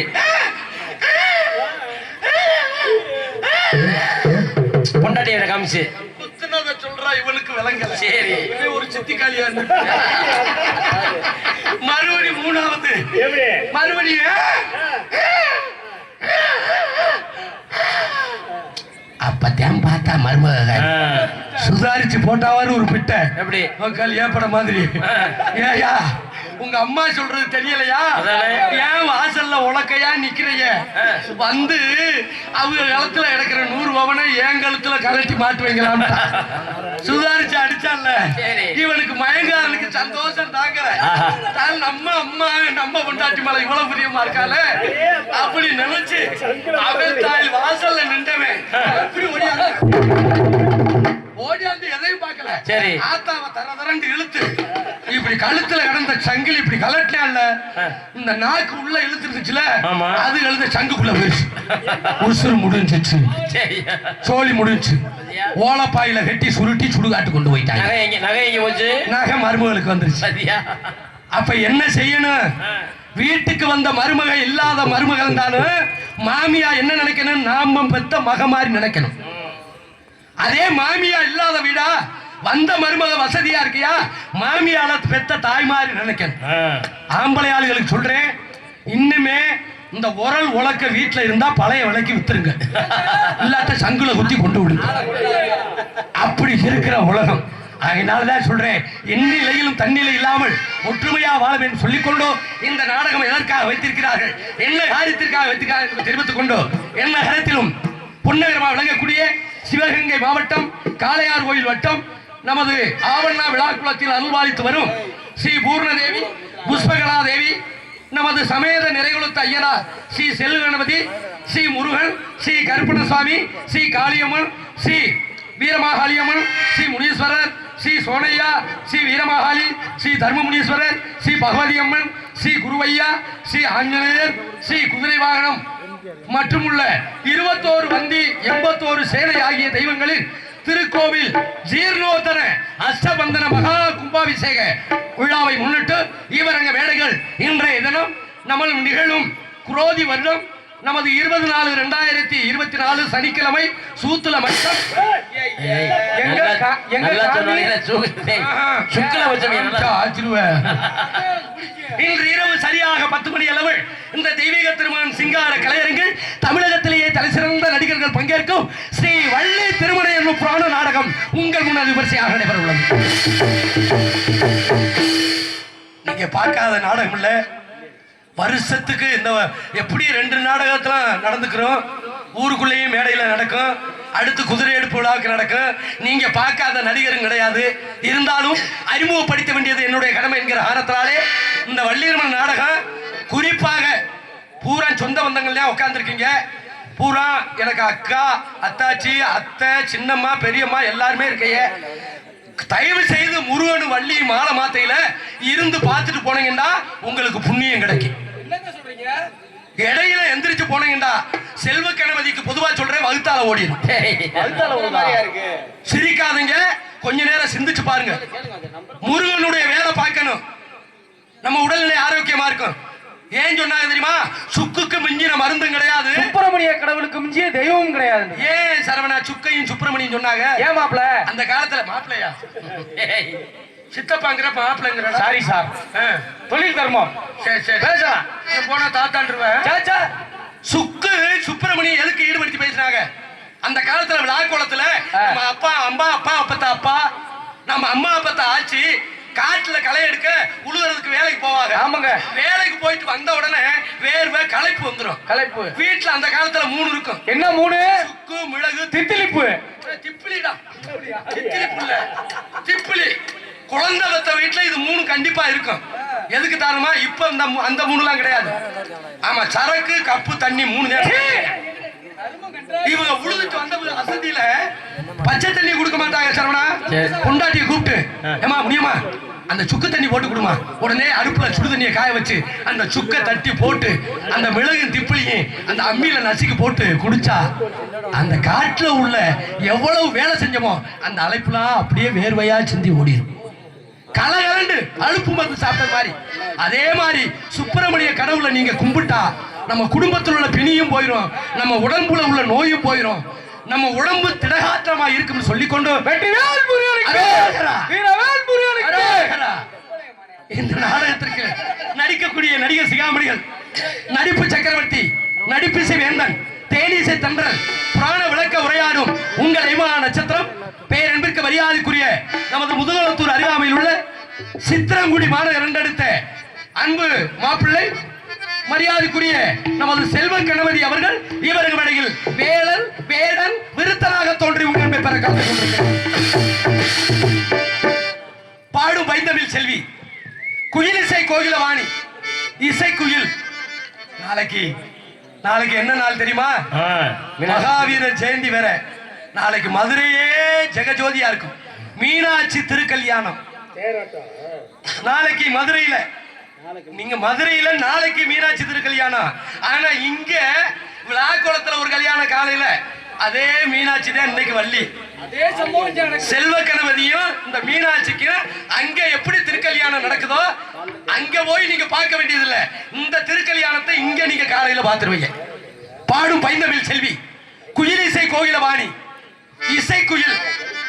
பொண்டாட்டி காமிச்சு குத்துனத சொல்றா இவனுக்கு விளங்கல. சரி, ஒரு சித்திக்காளியா இருந்து மறுபடியும் 3வது மறுபடியும் அப்பத்தான் பார்த்தா மருமக சுதாரிச்சு போட்டாவாரு ஒரு பிட்ட. எப்படி ஏப்பட மாதிரி. ஏயா உங்க அம்மா சொல்றது தெரியலையா? ஏன் வாசல்ல உலக்கையா நிக்கிறைய வந்து அவங்க கழுத்துல கிடக்கிற 100 பவனை என் கழுத்துல கலட்டி மாட்டு வைக்கலாம். சுதாரிச்சு அடிச்சான்ல இவனுக்கு மயங்காரனுக்கு சந்தோஷம் தாங்கல. நம்ம அம்மா நம்ம பொண்டாட்டி மேல இவ்வளவு பிரியமா இருக்கால அப்படி நினைச்சு அவன் தாய் வாசல்ல நின்றவன் எப்படி ஓடியாந்து எதையும் பார்க்கல. சரி, ஆத்தாவை தரண்டு இழுத்து இப்படி கழுத்துல கிடந்த சங்கிலி இப்படி கலட்டினால இந்த நாக்கு உள்ள இழுத்துருச்சுல அது எழுத சங்குக்குள்ள போயிடுச்சு. உசுறு முடிஞ்சிச்சு, சோழி முடிஞ்சு ஓலப்பாயில கட்டி சுருட்டி சுடுகாட்டு கொண்டு போயிட்டாங்க. நகை மருமகளுக்கு வந்துருச்சு. அப்ப என்ன செய்யணும்? வீட்டுக்கு வந்த மருமக இல்லாத மருமகள் இருந்தாலும் மாமியா என்ன நினைக்கணும்? நாம பெத்த மக மாதிரி நினைக்கணும். அதே மாமியா இல்லாத வீடா, வந்த மருமக வசதியா இருக்கியா, மாமியால பெத்த தாய் மாதிரி நினைக்கணும். ஆம்பளை ஆளுகளுக்கு சொல்றேன், இன்னுமே இந்த உரல் உலக்க வீட்டுல இருந்தா பழைய விலைக்கு வித்துருங்க, இல்லாட்ட சங்குல குத்தி கொண்டு விடுங்க. அப்படி இருக்கிற உலகம். அதனாலதான் சொல்றேன், எந்நிலையிலும் தன்னிலை இல்லாமல் ஒற்றுமையா வாழ வேண்டும் சொல்லிக்கொண்டோ இந்த நாடகம் எதற்காக வைத்திருக்கிறார்கள், என்ன காரியத்திற்காக வைத்திருக்கிறார்கள் தெரிவித்துக் கொண்டோ என்ன கரத்திலும் புன்னகரமாக விளங்கக்கூடிய சிவகங்கை மாவட்டம் காளையார் கோயில் வட்டம் நமது ஆவண்ணா விழாக்குளத்தில் அருள்வாளித்து வரும் ஸ்ரீ பூர்ணதேவி புஷ்பகலாதேவி நமது சமேத நிறைகுலத்து ஐயனார் ஸ்ரீ செல்வ கணபதி, ஸ்ரீ முருகன், ஸ்ரீ கருப்பணசுவாமி, ஸ்ரீ காளியம்மன், ஸ்ரீ வீரமாகாளியம்மன், ஸ்ரீ முனீஸ்வரர், ஸ்ரீ சோனையா, ஸ்ரீ வீரமாகாளி, ஸ்ரீ தர்மமுனீஸ்வரர், ஸ்ரீ பகவதி அம்மன், ஸ்ரீ குருவையா, ஸ்ரீ ஆஞ்சநேயர், ஸ்ரீ குதிரை வாகனம் மற்றும் உள்ள 21 வந்தி 81 சேனை ஆகிய தெய்வங்களின் திருக்கோவில் ஜீர்ணோத்தர அஷ்டபந்தன மகா கும்பாபிஷேக விழாவை முன்னிட்டு ஈவரங்க வேலைகள் இன்றைய தினம் நம்ம நிகழும் குரோதி வருடம் நமது 20/4/2024 சனிக்கிழமை சூத்துல மட்டம் இன்று இரவு சரியாக 10 மணி அளவு இந்த தெய்வீக திருமணம் சிங்கார கலையரங்கில் தமிழகத்திலேயே தலைசிறந்த நடிகர்கள் பங்கேற்கும் ஸ்ரீ வள்ளி திருமண என்னும் புராண நாடகம் உங்கள் முன்னால் விமர்சையாக நடைபெற உள்ளது. நீங்க பார்க்காத நாடகம் இல்ல. வருஷத்துக்கு இந்த எப்படி 2 நாடகத்துல நடந்துக்கிறோம். ஊருக்குள்ளேயும் மேடையில நடக்கும், அடுத்து குதிரை எடுப்பு விழாவுக்கு நடக்கும். நீங்க பார்க்காத நடிகரும் கிடையாது. இருந்தாலும் அறிமுகப்படுத்த வேண்டியது என்னுடைய கடமை என்கிற ஆரத்தினாலே இந்த வள்ளியம்மன் நாடகம் குறிப்பாக பூரா சொந்த பந்தங்கள் தான் உட்கார்ந்துருக்கீங்க. பூரா எனக்கு அக்கா, அத்தாச்சி, அத்தை, சின்னம்மா, பெரியம்மா எல்லாருமே இருக்கைய. தயவு செய்து முருகன் வள்ளி மாலை மாத்தையில இருந்து பார்த்துட்டு போனீங்கன்னா உங்களுக்கு புண்ணியம் கிடைக்கும். இடையில எந்திரிச்சு போனீங்கடா செல்வ கணபதிக்கு பொதுவா சொல்றேன், வகுத்தால ஓடிடும். சிரிக்காதீங்க, கொஞ்ச நேரம் சிந்திச்சு பாருங்க. முருகனுடைய வேலை பார்க்கணும், நம்ம உடல்நிலை ஆரோக்கியமா இருக்கும். ஏன் சொன்னாங்க தெரியுமா? சுக்குக்கு மிஞ்சின மருந்தும் கிடையாது, சுப்பிரமணிய கடவுளுக்கு மிஞ்சிய தெய்வமும் கிடையாது. ஏன் சரவணா சுக்கையும் சுப்பிரமணியும் சொன்னாங்க? ஏன் மாப்பிள? அந்த காலத்துல மாப்பிளையா சித்தப்பாங்கிற மாப்பிள்ளைங்கிற. சாரி சார், தொழில் தர்மம். சரி சரி பேசலாம். போனா தாத்தாண்டுருவேன். சுக்கு சுப்பிரமணி எதுக்கு ஈடுபடுத்தி பேசினாங்க? அந்த காலத்துல விழாக்குளத்துல நம்ம அப்பா அம்மா அப்பா அப்பத்த அப்பா நம்ம அம்மா அப்பத்த ஆச்சு காட்டுல களை எடுக்க உழுதுறதுக்கு வேலைக்கு போவாங்க. ஆமாங்க. வேலைக்கு போயிட்டு வந்த உடனே வேர்வை களைப்பு வந்துடும். களைப்பு வீட்டுல அந்த காலத்துல 3 இருக்கும். என்ன 3? சுக்கு, மிளகு, திப்பிலிப்பு. திப்பிலிடா, திப்பிலிப்பு இல்ல, திப்பிலி. குழந்தை வத்த வீட்டுல இது 3 கண்டிப்பா இருக்கும். எதுக்கு தானுமா? இப்ப அந்த 3 கிடையாது. ஆமா, சரக்கு, கப்பு, தண்ணி 3 நேரம். இவங்க உழுதுட்டு வந்த வசதியில பச்சை தண்ணி கொடுக்க மாட்டாங்க. சரவணா பொண்டாட்டியை கூப்பிட்டு, ஏமா முடியுமா அந்த சுக்கு தண்ணி போட்டு கொடுமா. உடனே அடுப்புல சுடு தண்ணியை காய வச்சு அந்த சுக்க தட்டி போட்டு அந்த மிளகு திப்பிளியும் அந்த அம்மியில நசுக்கி போட்டு குடிச்சா அந்த காட்டுல உள்ள எவ்வளவு வேலை செஞ்சோமோ அந்த அழைப்புலாம் அப்படியே வேர்வையா சிந்தி ஓடிடும். கலகலண்டு அழுப்பு மருந்து சாப்பிட்ட மாதிரி. அதே மாதிரி சுப்பிரமணிய கடவுளை நீங்க கும்பிட்டா நம்ம குடும்பத்தில் உள்ள பிணியும் போயிடும், நம்ம உடம்புல உள்ள நோயும் போயிடும், நம்ம உடம்பு திடகாத்திரமா இருக்கும் சொல்லிக்கொண்டு இந்த நாடகத்திற்கு நடிக்கக்கூடிய நடிகர் சிகாமணிகள், நடிப்பு சக்கரவர்த்தி, நடிப்பிசை வேந்தன், தேனிசை தன்றல், புராண விளக்க உரையாடும் உங்கள் ஐமான நட்சத்திரம் பேரன்பிற்கு மரியாதைக்குரிய நமது முதுகுளத்தூர் அருகாமையில் உள்ள சித்திரங்குடி மாநகர் இரண்டெடுத்த அன்பு மாப்பிள்ளை மரியாதைக்குரிய நமது செல்வ கணபதி அவர்கள் இவர்கள் இடையில் வேலன் வேடன் விருத்தனாக தோன்றி உங்கள் பெற கலந்து பாடும் பைந்தமிழ் செல்வி குயிலிசை கோகிலவாணி இசைக்குயில். நாளைக்கு என்ன நாள் தெரியுமா? மகாவீரர் ஜெயந்தி வேற. நாளைக்கு மதுரையே ஜெகஜோதியா இருக்கும். மீனாட்சி திருக்கல்யாணம் நாளைக்கு மதுரையில. நீங்க மதுரையில நாளைக்கு மீனாட்சி திருக்கல்யாணம். ஆனா இங்க விழாக்குளத்துல ஒரு கல்யாணம் காலையில. அதே மீனாட்சி தான் இன்னைக்கு வள்ளி. செல்வ கணபதியும் இந்த மீனாட்சிக்கும் அங்க எப்படி திருக்கல்யாணம் நடக்குதோ அங்க போய் நீங்க பார்க்க வேண்டியது இல்ல. இந்த திருக்கல்யாணத்தை இங்க நீங்க காலையில பாத்துருவீங்க. பாடும் பைந்தமிழ் செல்வி, குயிலிசை கோகிலவாணி, இசைக்குயில்.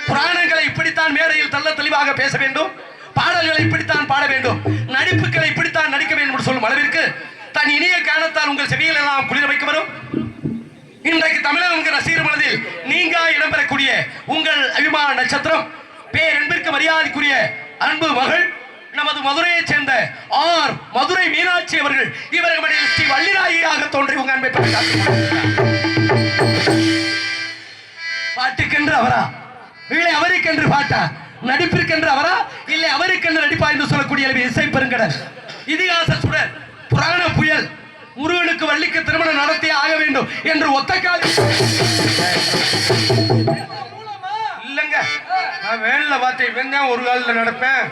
புராணங்களை இப்படித்தான் மேடையில் தள்ள தெளிவாக பேச வேண்டும், பாடல்களை இப்படித்தான் பாட வேண்டும், நடிப்புகளை இப்படித்தான் நடிக்க வேண்டும் என்று சொல்லும் அளவிற்கு தன் இனிய காரணத்தால் உங்கள் செவிகள் எல்லாம் குளிர வைக்க வரும். இன்றைக்கு தமிழக ரசிகர் மனதில் நீங்க இடம்பெறக்கூடிய உங்கள் அபிமான நட்சத்திரம், பேரன்பிற்கு மரியாதைக்குரிய அன்பு மகள், நமது மதுரையை சேர்ந்த ஆர் மதுரை மீனாட்சி அவர்கள். இவர்கள் ஸ்ரீ வள்ளிராயியாக தோன்றி உங்க அன்பை பாட்டுக்கென்று அவரா இல்லை அவருக்கென்று பாட்டா, நடிப்பிற்கென்று அவரா இல்லை அவருக்கென்று நடிப்பா என்று சொல்லக்கூடிய இசை பெருங்கடல், இதிகாச சுடர், புராண புயல், முருகனுக்கு வள்ளிக்கு திருமணம் நடத்தியே ஆக வேண்டும் என்று ஒத்த கால இல்லங்க. நான் வேலையில பார்த்தேன், இவன் தான் ஒரு காலத்துல நடப்பேன்.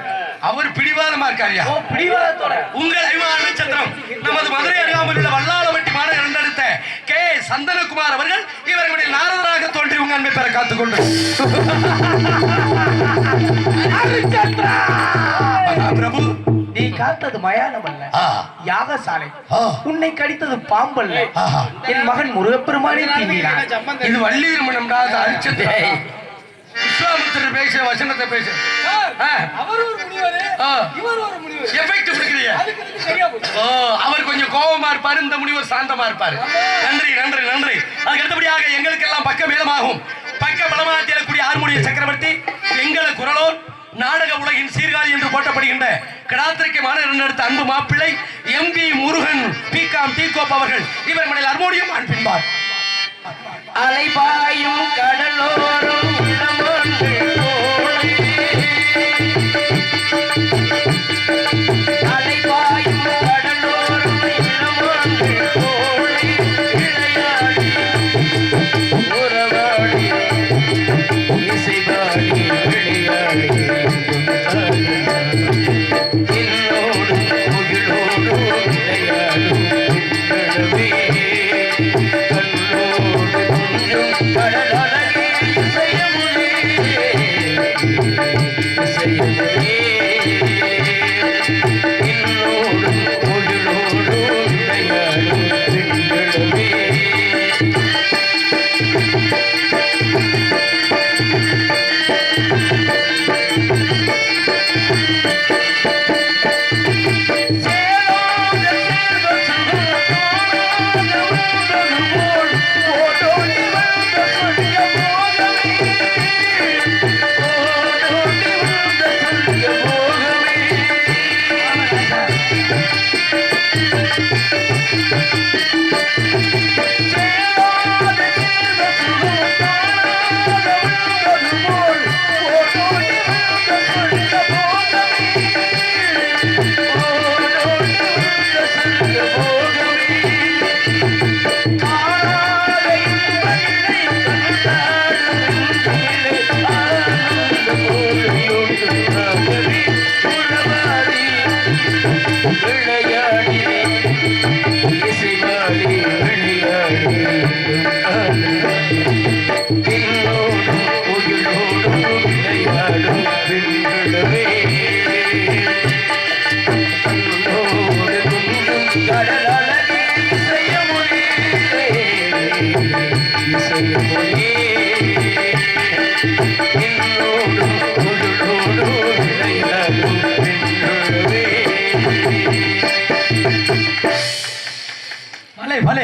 அவர் பிடிவாதமா இருக்காரியா? உங்கள் அபிமான நட்சத்திரம் நமது மதுரை அருகாமையில் உள்ள வல்லாளவட்டி மாநகர் என்றெடுத்த கே சந்தனகுமார் அவர்கள் இவர்களுடைய நாரதராக தோன்றி உங்க அன்பை பெற காத்துக்கொண்டு பிரபு, நீ காத்தது மயானம் அல்ல, யாகசாலை. உன்னை கடித்தது பாம்பல்ல, என் மகன் முருகப்பெருமானே தீண்டினான். இது வள்ளி திருமணம் அரிச்சத்தை விஸ்வாமித்திரர் பேசுற வசனத்தை பேசு. அவர் கொஞ்சம் கோபமா இருப்பாரு, இந்த முனிவர் சாந்தமா இருப்பாரு. நன்றி நன்றி நன்றி. அதுக்கு அடுத்தபடியாக எங்களுக்கு எல்லாம் பக்க மேலமாகும் பக்க பலமாக தேடக்கூடிய ஆர்மோனிய சக்கரவர்த்தி, எங்கள குரலோர், நாடக உலகின் சீர்காழி என்று போட்டப்படுகின்ற கடாத்திரிக்க மாநகர் எடுத்த அன்பு மாப்பிள்ளை எம்பி முருகன் பிகாம் டீகோப் அவர்கள். இவர் மனையில் ஹார்மோனியம் அன்பின்பார். அலைபாயும் கடலோரம்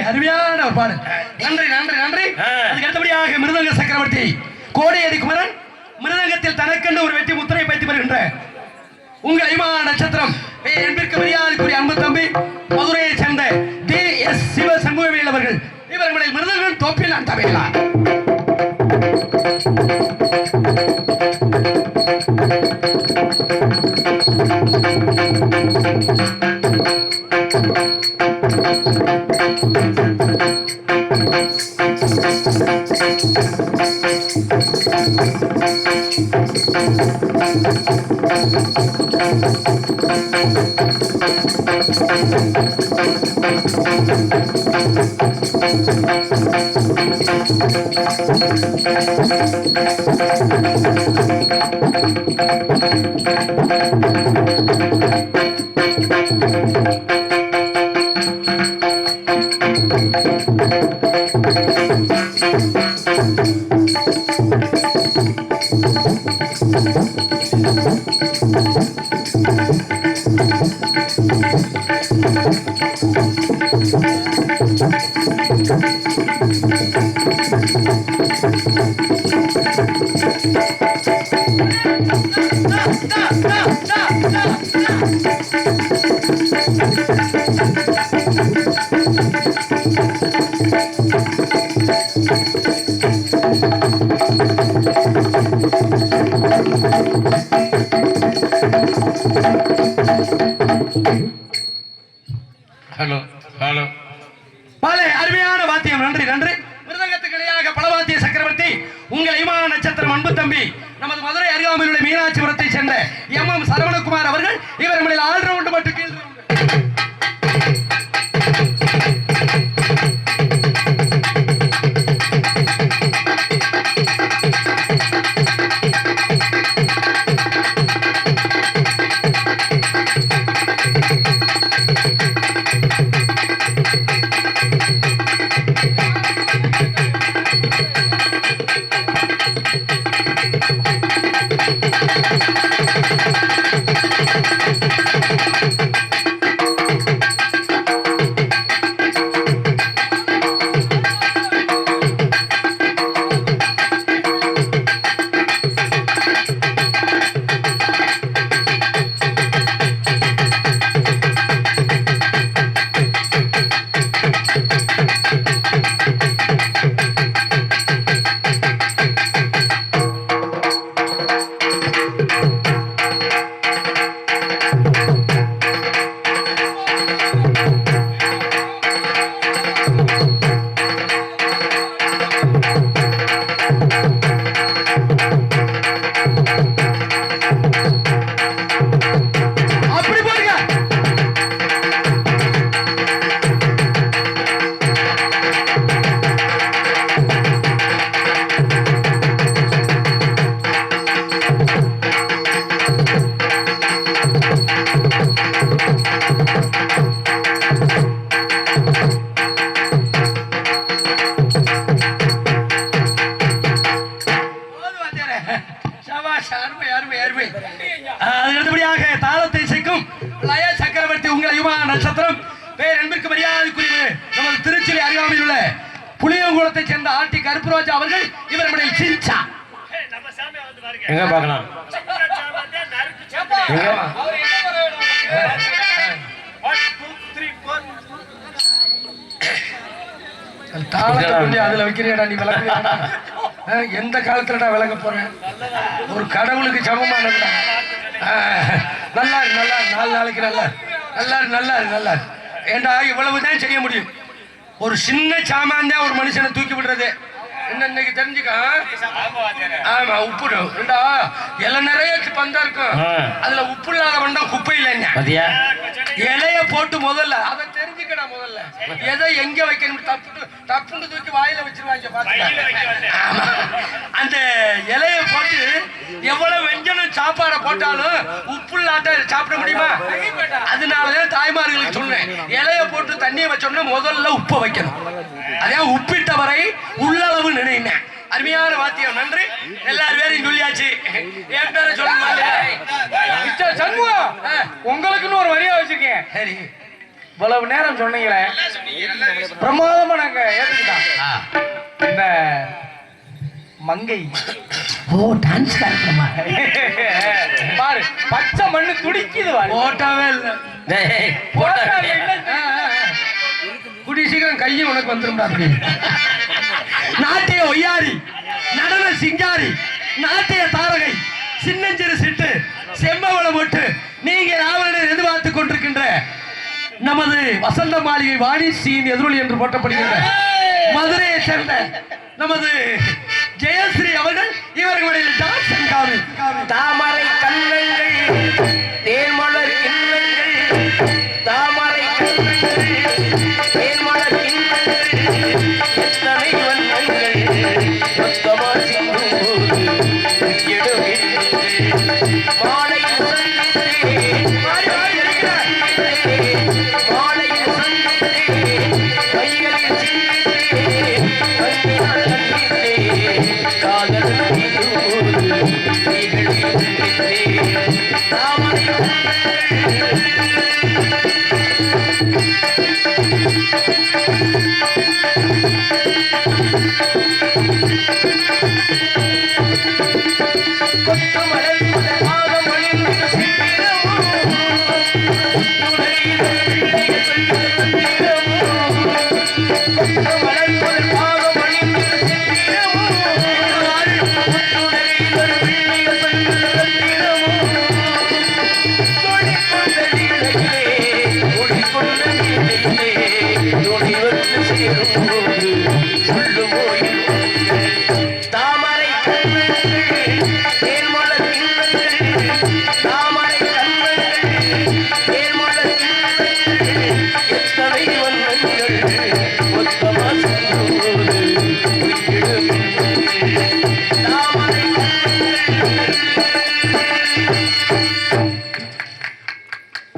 அருமையான ஒரு பாடல். நன்றி நன்றி நன்றி. அதுக்கு அடுத்தபடியாக மிருதங்க சக்கரவர்த்தி கோடையடி குமரன் மிருதங்கத்தில் தனக்கென்று ஒரு வெற்றி முத்திரை பயிற்சி பெறுகின்ற உங்கள் அபிமான நட்சத்திரம் என்பதற்கு மரியாதைக்குரிய அன்பு தம்பி மதுரையை சேர்ந்த டி.எஸ். சிவ சண்முகவேல் அவர்கள். இவர்களில் மிருதங்கள் தோப்பில் நான் தவையலா. ஹலோ ஹலோ பாலே அருமையான வாத்தியம். நன்றி நன்றி. மிருதங்கத்துக்கு இணையாக பலவாத்திய சக்கரவர்த்தி உங்கள் இமான நட்சத்திரம் அன்பு தம்பி நமது மதுரை அருகாமையில் உள்ள மீனாட்சிபுரத்தை சேர்ந்த எம் சரவணகுமார் அவர்கள் இவர் நம்மளில் ஆல்ரவுண்டு மட்டும் கீழ் அடுத்தபடியாக தாளத்தை இசைக்கும் லய சக்கரவர்த்தி உங்கள் யுவா நட்சத்திரம் பேர் அன்பிற்கு மரியாதைக்குரிய நமது திருச்சி அருகாமையில் உள்ள புளியங்குளத்தை சேர்ந்த ஆர்டி கருப்புராஜா அவர்கள் இவர் நம்முடைய சிரிச்சா எங்க பார்க்கலாம் தாளத்தை அதுல வைக்கிறியாடா நீ விளக்குறியாடா எந்த காலத்துலடா விளங்க போறேன் ஒரு கடவுளுக்கு சமமானதுடா நல்லா நல்லா 4 நாளைக்கு நல்லா நல்லா நல்லா நல்லா ஏண்டா இவ்வளவுதான் செய்ய முடியும் ஒரு சின்ன சாமான் தான் ஒரு மனுஷனை தூக்கி விடுறது என்ன இன்னைக்கு தெரிஞ்சுக்க ஆமா உப்பு இலை நிறைய பந்தா இருக்கும் அதுல உப்பு இல்லாத வந்தா குப்பை இல்லைங்க இலைய போட்டு முதல்ல அதை தெரிஞ்சுக்கடா முதல்ல எதை எங்க வைக்கணும் தப்புன்னு தூக்கி வாயில வச்சிருவாங்க பாத்துக்க அந்த இலைய போட்டு எவ்வளவு வெஞ்சனம் சாப்பாடை போட்டாலும் உப்பு இல்லாத சாப்பிட முடியுமா அதனாலதான் தாய்மார்களுக்கு சொல்றேன் இலைய போட்டு தண்ணியை வச்சோம்னா முதல்ல உப்பை வைக்கணும் அதே உப்பிட்ட வரை உள்ளளவு நினைனேன் அருமையான வாத்தியம் நன்றி எல்லாரும் பேரையும் சொல்லியாச்சு என் பேரை சொல்லுங்க சண்முகம் உங்களுக்குன்னு ஒரு வரியா வச்சிருக்கேன் சரி இவ்வளவு நேரம் சொன்னீங்களே பிரமாதமா நாங்க ஏத்துக்கிட்டோம் இந்த மங்கை ஓ டான்ஸ் காரணமா பாரு பச்சை மண்ணு துடிக்குது போட்டாவே இல்ல குடி சீக்கிரம் கையும் உனக்கு வந்துரும்டா அப்படி நாட்டிய ஒய்யாரி நடன சிங்காரி நாட்டிய தாரகை சின்னஞ்சிறு சிட்டு செம்பவளம் விட்டு நீங்க ராவணனை எதிர்பார்த்து கொண்டிருக்கின்ற நமது வசந்த மாளிகை வாணி சீன் எதிரொலி என்று போட்டப்படுகின்ற மதுரையை சேர்ந்த நமது ஜெயஸ்ரீ அவர்கள் இவர்களுடைய டான்ஸ் காமி. தாமரை கண்ணங்கள் தேன்மலர் கிண்ணங்கள் தாமரை கண்ணங்கள் தேன்மலர் கிண்ணங்கள் எத்தனை வண்ணங்கள் மொத்தமா சிந்தும்போது மாலையில் சந்தித்தேன் மாலையில் சந்தித்தேன் கைகளில் சிந்தித்தேன் கையால் கண்டித்தேன் காதல்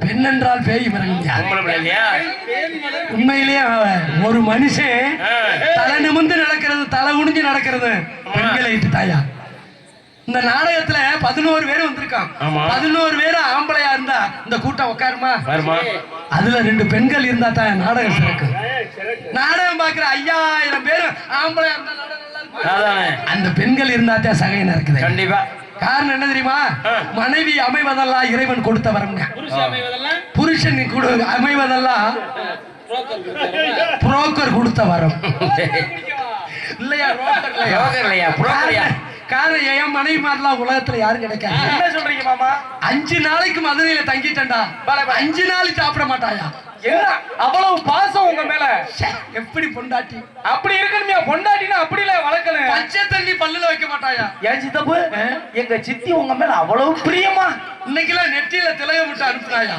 பெண்ணென்றால் பேய் உண்மையிலேயே ஒரு மனுஷன் தலை நிமிர்ந்து நடக்கிறது தலை குனிஞ்சு நடக்கிறது பெண்களை இட்டு தாயா. இந்த நாடகத்துல 11 பேர் வந்திருக்கான். 11 பேர் ஆம்பளையா இருந்தா இந்த கூட்டம் உட்காருமா? அதுல 2 பெண்கள் இருந்தா தான் நாடகம் சிறக்கும். நாடகம் பாக்குற 5000 பேர் ஆம்பளையா இருந்தா அந்த பெண்கள் இருந்தா தான் சகையின இருக்குது. கண்டிப்பா காரணம் என்ன தெரியுமா? மனைவி அமைவதெல்லாம் இறைவன் கொடுத்த வரம். புருஷன் அமைவதெல்லாம் புரோக்கர் கொடுத்த வரம் இல்லையா? காரணம் என் மனைவி மாதிரிலாம் உலகத்துல யாரும் கிடைக்காது. என்ன சொல்றீங்க மாமா? 5 நாளைக்கு மதுரையில தங்கிட்டேன்டா. 5 நாளைக்கு சாப்பிட மாட்டாயா? என்ன அவ்வளவு பாசம் உங்க மேல? எப்படி பொண்டாட்டி அப்படி இருக்கணுமே. பொண்டாட்டினா அப்படி இல்ல வளர்க்கணும். பச்சை தண்ணி பல்லுல வைக்க மாட்டாயா? ஏன் சித்தப்பு எங்க சித்தி உங்க மேல அவ்வளவு பிரியமா? இன்னைக்கெல்லாம் நெற்றியில திலக விட்டு அனுப்புனாயா?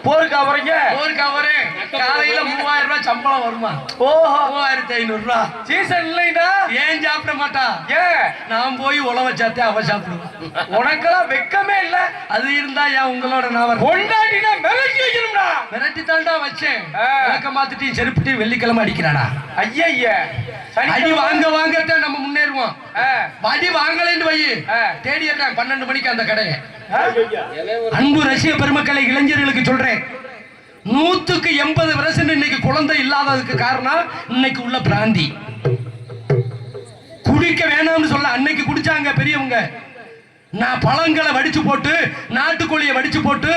போருக்கு அவரீங்க போருக்கு அவரே காலையில 3000 ரூபாய் சம்பளம் வருமா? ஓஹோ 3500 ரூபாய் சீசன் இல்லைடா. ஏன் சாப்பிட மாட்டா? ஏன் நான் போய் உழவ சாத்தே அவ சாப்பிடுவேன். உனக்கெல்லாம் வெக்கமே இல்ல. அது இருந்தா ஏன் உங்களோட நான் பொண்டாட்டினா மிரட்டி வைக்கணும்டா. மிரட்டி தாண்டா வச்சேன். விளக்க மாத்திட்டு செருப்பிட்டு வெள்ளிக்கிழமை அடிக்கிறானா? ஐயா அடி வாங்க வாங்கத்தான் நம்ம முன்னேறுவோம். அடி வாங்கலைன்னு வை தேடி 12 மணிக்கு அந்த கடையை. அன்பு ரசிக பெருமக்களை இளைஞர்களுக்கு சொல்றேன், 100க்கு 80% இன்னைக்கு குழந்தை இல்லாததுக்கு காரணம் இன்னைக்கு உள்ள பிராந்தி. குடிக்க வேணாம்னு சொல்ல அன்னைக்கு குடிச்சாங்க பெரியவங்க. நான் பழங்களை வடிச்சு போட்டு நாட்டுக்கோழியை வடிச்சு போட்டு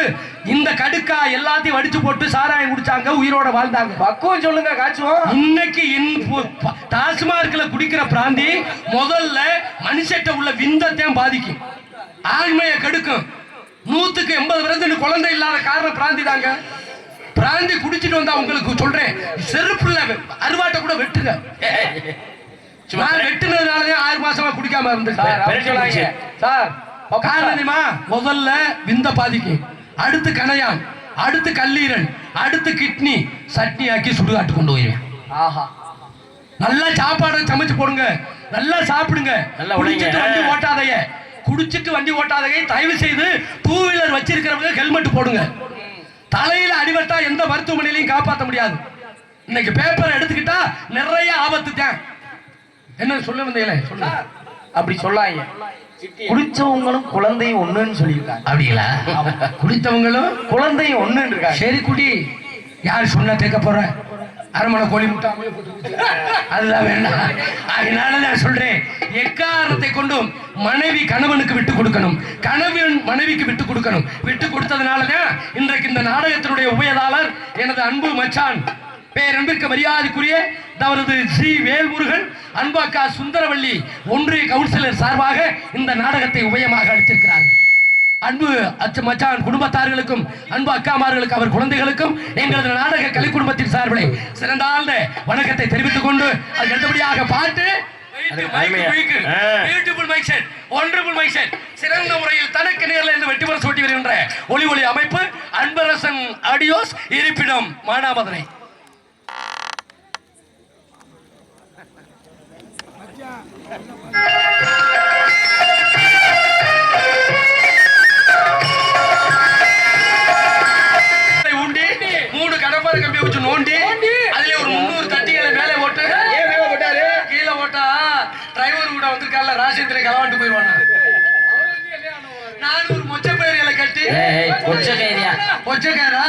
இந்த கடுக்கா எல்லாத்தையும் வடிச்சு போட்டு சாராயம் குடிச்சாங்க, உயிரோட வாழ்ந்தாங்க. பக்குவம் சொல்லுங்க காச்சுவோம். இன்னைக்கு டாஸ்மார்க்ல குடிக்கிற பிராந்தி முதல்ல மனுஷட்ட உள்ள விந்தத்தையும் பாதிக்கும், ஆண்மையை கெடுக்கும். 100க்கு 80% குழந்தை இல்லாத காரணம் பிராந்தி தாங்க. பிராந்தி குடிச்சிட்டு வந்தா உங்களுக்கு சொல்றேன், செருப்புல அருவாட்டை கூட வெட்டுங்க. நான் வெட்டுனதுனாலதான் 6 மாசமா குடிக்காம இருந்துச்சு சார். காரணமா முதல்ல விந்த பாதிக்கும், அடுத்து கணையான், அடுத்து கல்லீரல், அடுத்து கிட்னி. சட்னி ஆக்கி சுடுகாட்டு கொண்டு போயிருவேன். ஆஹா நல்லா சாப்பாடை சமைச்சு போடுங்க, நல்லா சாப்பிடுங்க. குடிச்சிட்டு வண்டி ஓட்டாதைய, குடிச்சிட்டு வண்டி ஓட்டாதைய. தயவு செய்து 2 வீலர் வச்சிருக்கிறவங்க ஹெல்மெட் போடுங்க. தலையில அடிபட்டா எந்த மருத்துவமனையிலையும் காப்பாற்ற முடியாது. இன்னைக்கு பேப்பர் எடுத்துக்கிட்டா நிறைய ஆபத்து தான். என்ன சொல்ல வந்தீங்களே சொல்ல அப்படி சொல்லாங்க. குடிச்சவங்களும் குழந்தையும் ஒண்ணுன்னு சொல்லியிருக்காங்க. அப்படிங்களா? குடித்தவங்களும் குழந்தையும் ஒண்ணுன்னு இருக்காங்க. சரி குடி, யார் சொன்னா கேட்க போற? அரமணை கோழி முட்டை அதுதான் வேண்டாம். அதனால நான் சொல்றேன், எக்காரணத்தை கொண்டும் மனைவி கணவனுக்கு விட்டு கொடுக்கணும், கணவன் மனைவிக்கு விட்டு கொடுக்கணும். விட்டு கொடுத்ததுனாலதான் இன்றைக்கு இந்த நாடகத்தினுடைய உபயதாளர் எனது அன்பு மச்சான் பேரன்பிற்கு மரியாதைக்குரிய அவரது ஸ்ரீ வேல்முருகன், அன்பு அக்கா சுந்தரவள்ளி ஒன்றிய கவுன்சிலர் சார்பாக இந்த நாடகத்தை உபயமாக அளித்திருக்கிறார்கள். அன்பு மச்சான் குடும்பத்தார்களுக்கும் அன்பு அக்காமார்களுக்கு அவர் குழந்தைகளுக்கும் எங்களது நாடக கலை குடும்பத்தின் சார்பிலே சிறந்தாழ்ந்த வணக்கத்தை தெரிவித்துக் கொண்டு அதுக்கு அடுத்தபடியாக பாட்டு beautiful mic set, wonderful mic set, சிறந்த முறையில் தனக்கு நேரில் இருந்து வெற்றி பெற சூட்டி வருகின்ற ஒளி அமைப்பு அன்பரசன் ஆடியோஸ், இருப்பிடம் மானாமதுரை. மூணு கடப்பாறை கம்பி வச்சு நோண்டி அதுல ஒரு 300 தட்டிகளை மேலே போட்டு கீழே போட்டா டிரைவர் கூட வந்திருக்கால ராஜேந்திரன் களவாண்டு போயிருவாங்க. 400 மொச்ச பயிர்களை கட்டி கொச்சக்காரா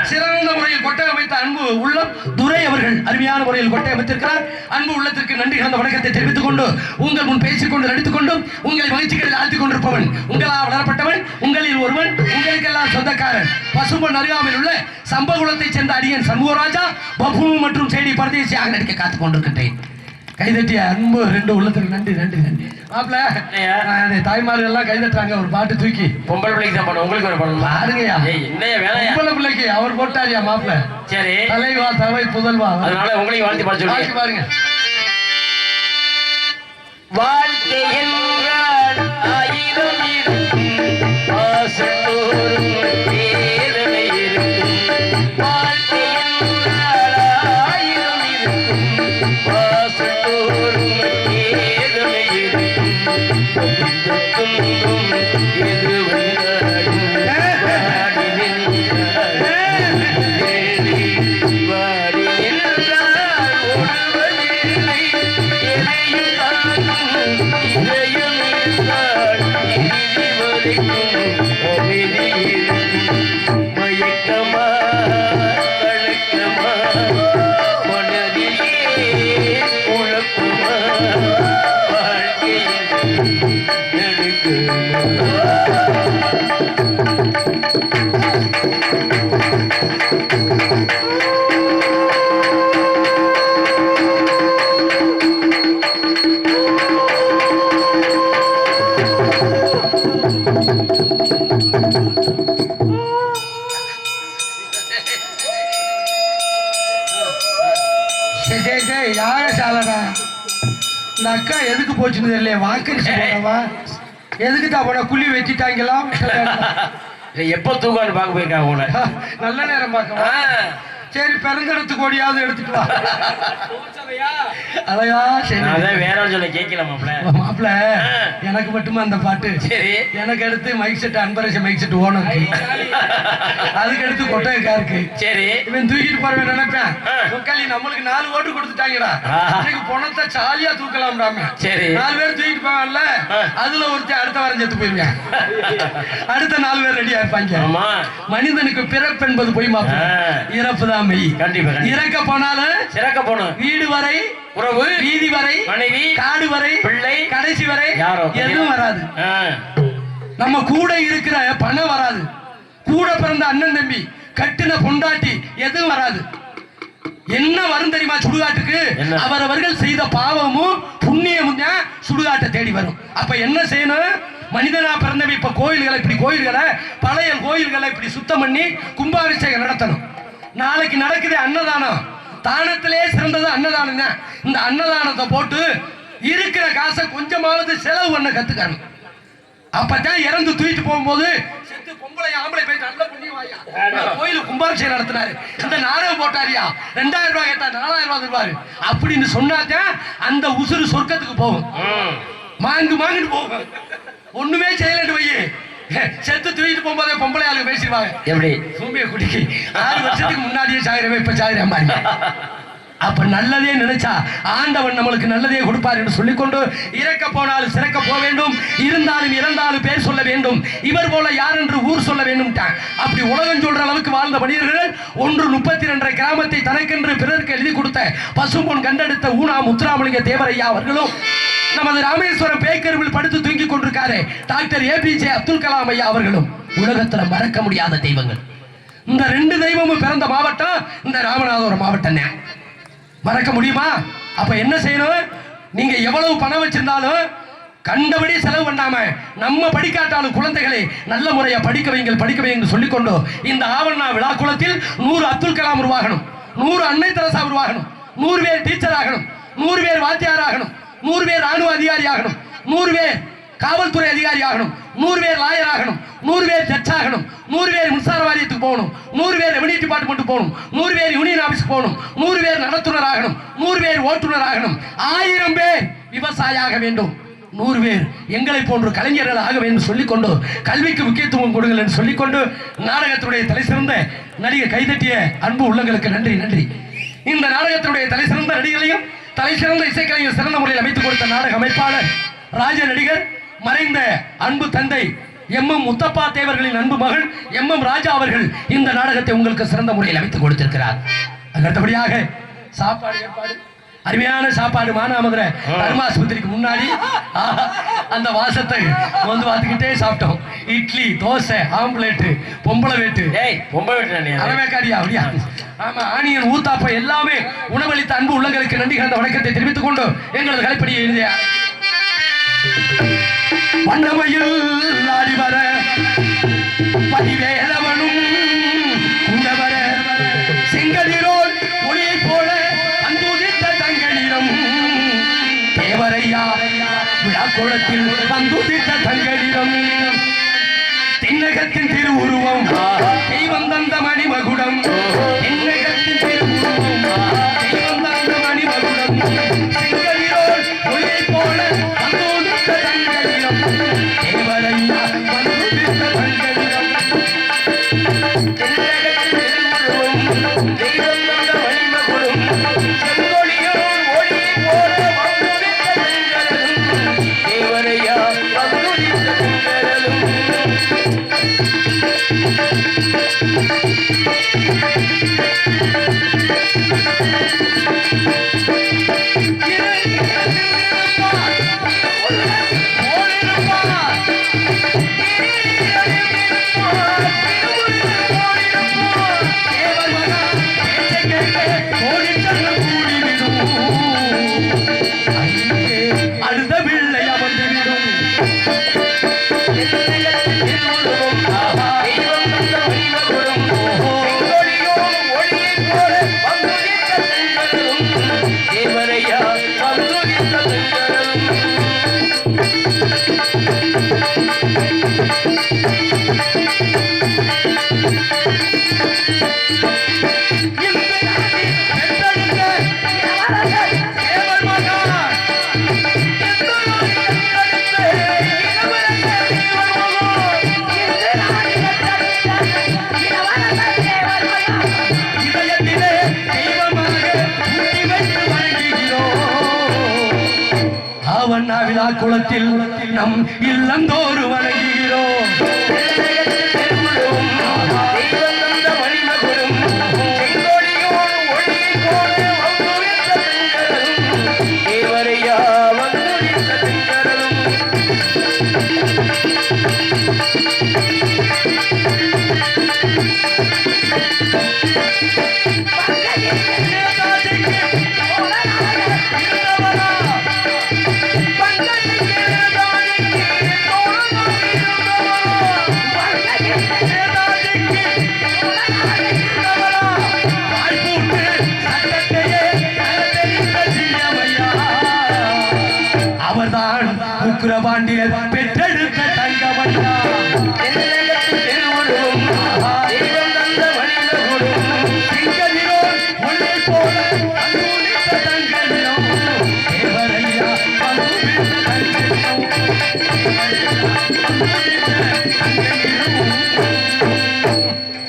சிறந்த முறையில் கொட்டை அமைத்த அன்பு உள்ளம் துரை அவர்கள் அருமையான முறையில் கொட்டை அமைத்திருக்கிறார். அன்பு உள்ளத்திற்கு நன்றி கலந்த வணக்கத்தை தெரிவித்துக் கொண்டு உங்கள் முன் பேசிக்கொண்டு நடித்துக் கொண்டும் உங்களை மகிழ்ச்சிகளில் ஆழ்த்திக் கொண்டிருப்பவன் உங்களால் வளரப்பட்டவன், உங்களில் ஒருவன், உங்களுக்கெல்லாம் சொந்தக்காரன், பசும்பொன் அருகாமையில் உள்ள சம்பகுலத்தைச் சேர்ந்த அடியன் சண்முகராஜா பபு மற்றும் செய்தி பரதேசியாக நடிக்க காத்துக் கொண்டிருக்கின்றேன். கைதட்டிய அன்பு ரெண்டு உள்ளத்துக்கு நன்றி நன்றி நன்றி. மாப்பிள்ள தாய்மார்கள் எல்லாம் கைதட்டுறாங்க ஒரு பாட்டு தூக்கி. பொம்பளை பிள்ளைக்கு தான் பண்ண, உங்களுக்கு ஒரு பண்ணணும் பாருங்கயா. என்ன வேலையா பொம்பளை பிள்ளைக்கு அவர் போட்டாரியா மாப்பிள்ள. சரி, தலைவா தவை புதல்வா, அதனால உங்களையும் வாழ்த்தி பாட்டு பாருங்க. வாழ்க்கை என்றால் ஆயிரம் இருக்கும், ஆசையோரும் வேதனை இருக்கும். வாழ்க்கை என்றால் ஆயிரம் இருக்கும், ஆசையோரும் வேதனை இருக்கும். எது வந்தாலும் வாடி நின்றால் வாடி நின்றால் ஒருவதில்லை. எதையும் காணும் இதயம் இருந்தால் இறுதி வரைக்கும் அமைதி இருக்கும். மயக்கமா கலக்கமா மனதிலே குழப்பமா வாழ்க்கையில் நடுக்குமா. யார சாலடா இந்த அக்கா எதுக்கு போச்சுன்னு தெரியல. வாக்கரிசி போனவா எதுக்கு தான் போன குழி வெட்டிட்டாங்களா? எப்போ தூக்கான்னு பார்க்க போயிருக்காங்க உங்களை. நல்ல நேரம் பார்க்கவா? சரி, பிறந்தெடுத்துக்கு ஓடியாவது எடுத்துட்டு வா. அதையா சரி, அதான் வேற சொல்ல கேட்கல மாப்பிள்ள. மாப்பிள்ள எனக்கு மட்டுமா அந்த பாட்டு? சரி, எனக்கு அடுத்து mic set Anbarasa mic set owner, அதுக்கு அடுத்து கொட்டையக்காருக்கு. சரி, இவன் தூக்கிட்டு போறவன் நினைப்பேன் முக்காலி நம்மளுக்கு 4 ஓட்டு கொடுத்துட்டாங்கடா, இன்னைக்கு பணத்தை சாலியா தூக்கலாம்டாம. சரி, 4 பேர் தூக்கிட்டு போவான்ல, அதுல ஒருத்தர் அடுத்த வாரம் செத்து போயிருவேன். அடுத்த 4 பேர் ரெடியா இருப்பாங்க. மனிதனுக்கு பிறப்பு என்பது போய் மாப்பிள்ள, இறப்புதான் மெய். கண்டிப்பா. இறக்க போனாலும் சிறக்க போகணும். வீடு வரை உறவு, வீதி வரை மனைவி, காடு வரை பிள்ளை, கடைசி வரை எதுவும் வராது. நம்ம கூட இருக்கிற பணம் வராது, கூட பிறந்த அண்ணன் தம்பி, கட்டின பொண்டாட்டி எதுவும் வராது. என்ன வரும் தெரியுமா சுடுகாட்டுக்கு? அவரவர்கள் செய்த பாவமும் புண்ணியமும் தான் சுடுகாட்டை தேடி வரும். அப்ப என்ன செய்யணும்? மனிதனா பிறந்தவை இப்ப கோயில்களை பழைய கோயில்களை இப்படி சுத்தம் பண்ணி கும்பாபிஷேகம் நடத்தணும். நாளைக்கு நடக்குது அன்னதானம், தானத்திலே சிறந்தது அன்னதானம் தான். இந்த அன்னதானத்தை போட்டு இருக்கிற காசை கொஞ்சமாவது செலவு பண்ண கத்துக்கணும். அப்பதான் இறந்து தூக்கிட்டு போகும்போது செத்து பொம்பளை ஆம்பளை போய் நல்ல புண்ணியவாயா கோயில் கும்பாபிஷேகம் நடத்தினாரு, இந்த நாடகம் போட்டாரியா, 2000 ரூபாய் கேட்டா 4000 ரூபாய் தருவாரு அப்படின்னு சொன்னாதான் அந்த உசுறு சொர்க்கத்துக்கு போகும். மாங்குன்னு போகும். ஒண்ணுமே செய்யலன்னு வையே, செத்து தூக்கிட்டு போகும்போதே பொம்பளை ஆளுங்க பேசிடுவாங்க. எப்படி சூம்பிய குடிக்கு 6 வருஷத்துக்கு முன்னாடியே சாகிறவன் இப்ப சாகிறேன் பாருங்க. அப்ப நல்லதே நினைச்சா ஆண்டவன் நம்மளுக்கு நல்லதே கொடுப்பார் என்று சொல்லிக்கொண்டு, இறக்க போனாலும் சிறக்க போக வேண்டும், இருந்தாலும் இறந்தாலும் பேர் சொல்ல வேண்டும், இவர் போல யார் என்று ஊர் சொல்ல வேண்டும். அப்படி உலகம் சொல்ற அளவுக்கு வாழ்ந்த மனிதர்கள் 132 கிராமத்தை தனக்கென்று பிறருக்கு எழுதி கொடுத்த பசும்பொன் கண்டெடுத்த ஊனா முத்துராமலிங்க தேவரையா அவர்களும், நமது ராமேஸ்வரம் பேக்கருவில் படுத்து தூங்கிக் கொண்டிருக்காரு டாக்டர் APJ அப்துல் கலாம் ஐயா அவர்களும் உலகத்துல மறக்க முடியாத தெய்வங்கள். இந்த 2 தெய்வமும் பிறந்த மாவட்டம் இந்த ராமநாதபுரம் மாவட்டம். மறக்க முடியுமா? அப்ப என்ன செய்யணும்? நீங்க எவ்வளவு பணம் வச்சிருந்தாலும் கண்டபடி செலவு பண்ணாம, நம்ம படிக்காட்டாலும் குழந்தைகளை நல்ல முறையா படிக்க வைங்க சொல்லிக்கொண்டு, இந்த ஆவணா விழா குளத்தில் 100 அப்துல் கலாம் உருவாகணும், 100 அன்னை தெரசா உருவாகணும், 100 பேர் டீச்சர் ஆகணும், 100 பேர் வாத்தியார் ஆகணும், 100 பேர் ராணுவ அதிகாரி ஆகணும், 100 பேர் காவல்துறை அதிகாரி ஆகணும், 100 பேர் லாயர் ஆகணும், 100 பேர் ஜட்ஜ் ஆகணும், 100 பேர் மின்சார வாரியத்துக்கு போகணும், 100 பேர் ரெவன்யூ டிபார்ட்மெண்ட் போகணும், 100 பேர் யூனியன் ஆபீஸ்க்கு போகணும், 100 பேர் நடத்துனர் ஆகணும், 100 பேர் ஓட்டுநர் ஆகணும், 1000 பேர் விவசாயி ஆக வேண்டும், 100 பேர் எங்களை போன்று கலைஞர்கள் ஆக வேண்டும் சொல்லிக்கொண்டு கல்விக்கு முக்கியத்துவம் கொடுங்கள் என்று சொல்லிக்கொண்டு நாடகத்துடைய தலை சிறந்த நடிகர் கைதட்டிய அன்பு உள்ளங்களுக்கு நன்றி நன்றி. இந்த நாடகத்துடைய தலை சிறந்த நடிகர்களையும் தலை சிறந்த இசைக்கலைஞர் சிறந்த முறையில் அமைத்துக் கொடுத்த நாடக அமைப்பாளர் ராஜ நடிகர் மறைந்த அன்பு தந்தை எம்.எம். முத்தப்பா தேவர்களின் அன்பு மகள் எம்.எம். ராஜா அவர்கள் இந்த நாடகத்தை உங்களுக்கு சிறந்த முறையில் அமைத்துக் கொடுத்திருக்கிறார். அடுத்தபடியாக சாப்பாடு ஏற்பாடு, அருமையான சாப்பாடு மானாமதுரை தர்மாஸ்பத்திரிக்கு முன்னாடி அந்த வாசத்தை வந்து பார்த்துக்கிட்டே சாப்பிட்டோம். இட்லி, தோசை, ஆம்லேட், பொம்பளை வேட்டு, அரவேக்காரியா அப்படியா, ஆமா, ஆனியன், ஊத்தாப்ப எல்லாமே உணவளித்த அன்பு உள்ளங்களுக்கு நன்றி கலந்த வணக்கத்தை தெரிவித்துக் கொண்டு எங்களது கலைப்படியை எழுதிய வண்ணமையில் ஆடி வர பதிவேலவனும் குண்டவர செங்கதிரோல் ஒளியை போல அந்துதித்த தங்களிடம் தேவரையா விழாக்கோளத்தில் வந்துதித்த தங்களிடம் தென்னகத்தின் திருவுருவம் தெய்வம் தந்த மணிமகுடம், தென்னகத்தின் திருவுருவம் தெய்வம் தந்த மணிமகுடம் செங்கதிரோல் ஒளியை போல வந்துதித்த தங்களிடம் தேவரையா வந்துதித்த தங்களிடம் தென்னகத்தின் திருவுருவம் தெய்வம் தந்த மணிமகுடம் செங்கொடியோன் ஒளியை போல வந்துதித்த தங்களிடம் தேவரையா வந்துதித்த தங்களிடம் அடுத்த பிள்ளை அமர்ந்துவிடும் குளத்தில் நம் இல்லந்தோறு வணங்குகிறோம். உக்கிரபாண்டியர் பெற்றெடுத்த தங்கமண்ணா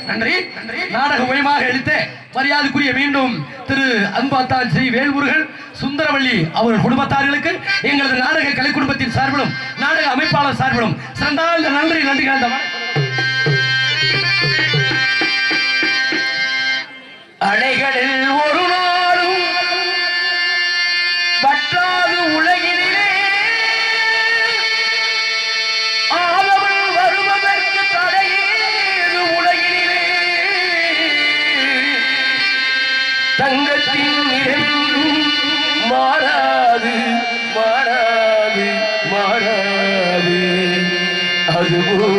நன்றி. நாடக மயமாக எழுத்த மரியாதைக்குரிய மீண்டும் திரு அன்பாத்தான் ஸ்ரீ வேல்முருகன் சுந்தரவள்ளி அவர்கள் குடும்பத்தார்களுக்கு எங்களது நாடக கலை குடும்பத்தின் சார்பிலும் நாடக அமைப்பாளர் சார்பிலும் சிறந்த நன்றி நன்றி கலந்த அலைகளில் ஒரு நாளும் வற்றாது உலகினிலே ஆதவன் வருவதற்கு தடையேது உலகினிலே தங்கத்தின் நிறைந்தும் மாறாது மாறாது மாறாது அதுபோ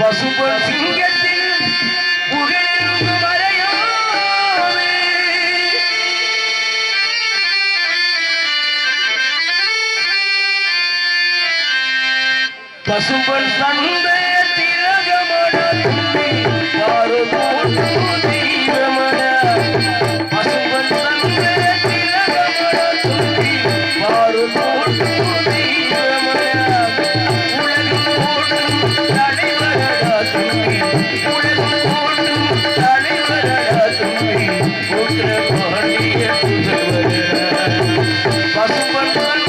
பசுபன் சிங்கத்தில் புகழ்ந்து மறையாது பசும்பல் சந்த திலகமட தும்பி பாரு தெய்வமட பசும்பல் சந்த திலகமட தும்பி பாரு தெய்வமட உலகம் ஓடும் தலைவரடா தும்பி உலகம் ஓடும் தலைவரடா தும்பி உத்திர பாண்டிய புதல்வரடா பசும்பல் சந்த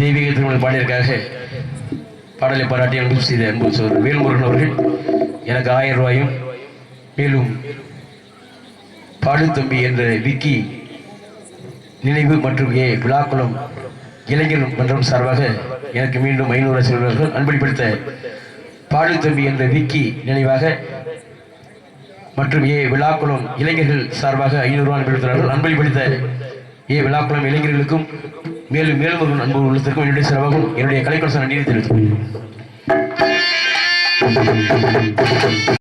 தெய்வீக திருமணம் பாடியிருக்காக பாடலை பாராட்டி அன்பு செய்த அன்பு சோதரர் வேல்முருகன் அவர்கள் எனக்கு 1000 ரூபாயும் மேலும் பாடு தம்பி என்ற விக்கி நினைவு மற்றும் விழாக்குளம் இளைஞர் மன்றம் சார்பாக எனக்கு மீண்டும் 500 செல்வர்கள் அன்பளிப்படுத்த பாடு தம்பி என்ற விக்கி நினைவாக மற்றும் விழாக்குளம் இளைஞர்கள் சார்பாக 500 ரூபாய் அன்பளித்தார்கள். அன்பளிப்படுத்த விழாக்குளம் இளைஞர்களுக்கும் மேலும் மேலும் ஒரு அன்பு உள்ளத்திற்கும் என்னுடைய சிறப்பாகவும் என்னுடைய கலைக்கொலச நன்றியை தெரிவித்துக் கொள்கிறேன்.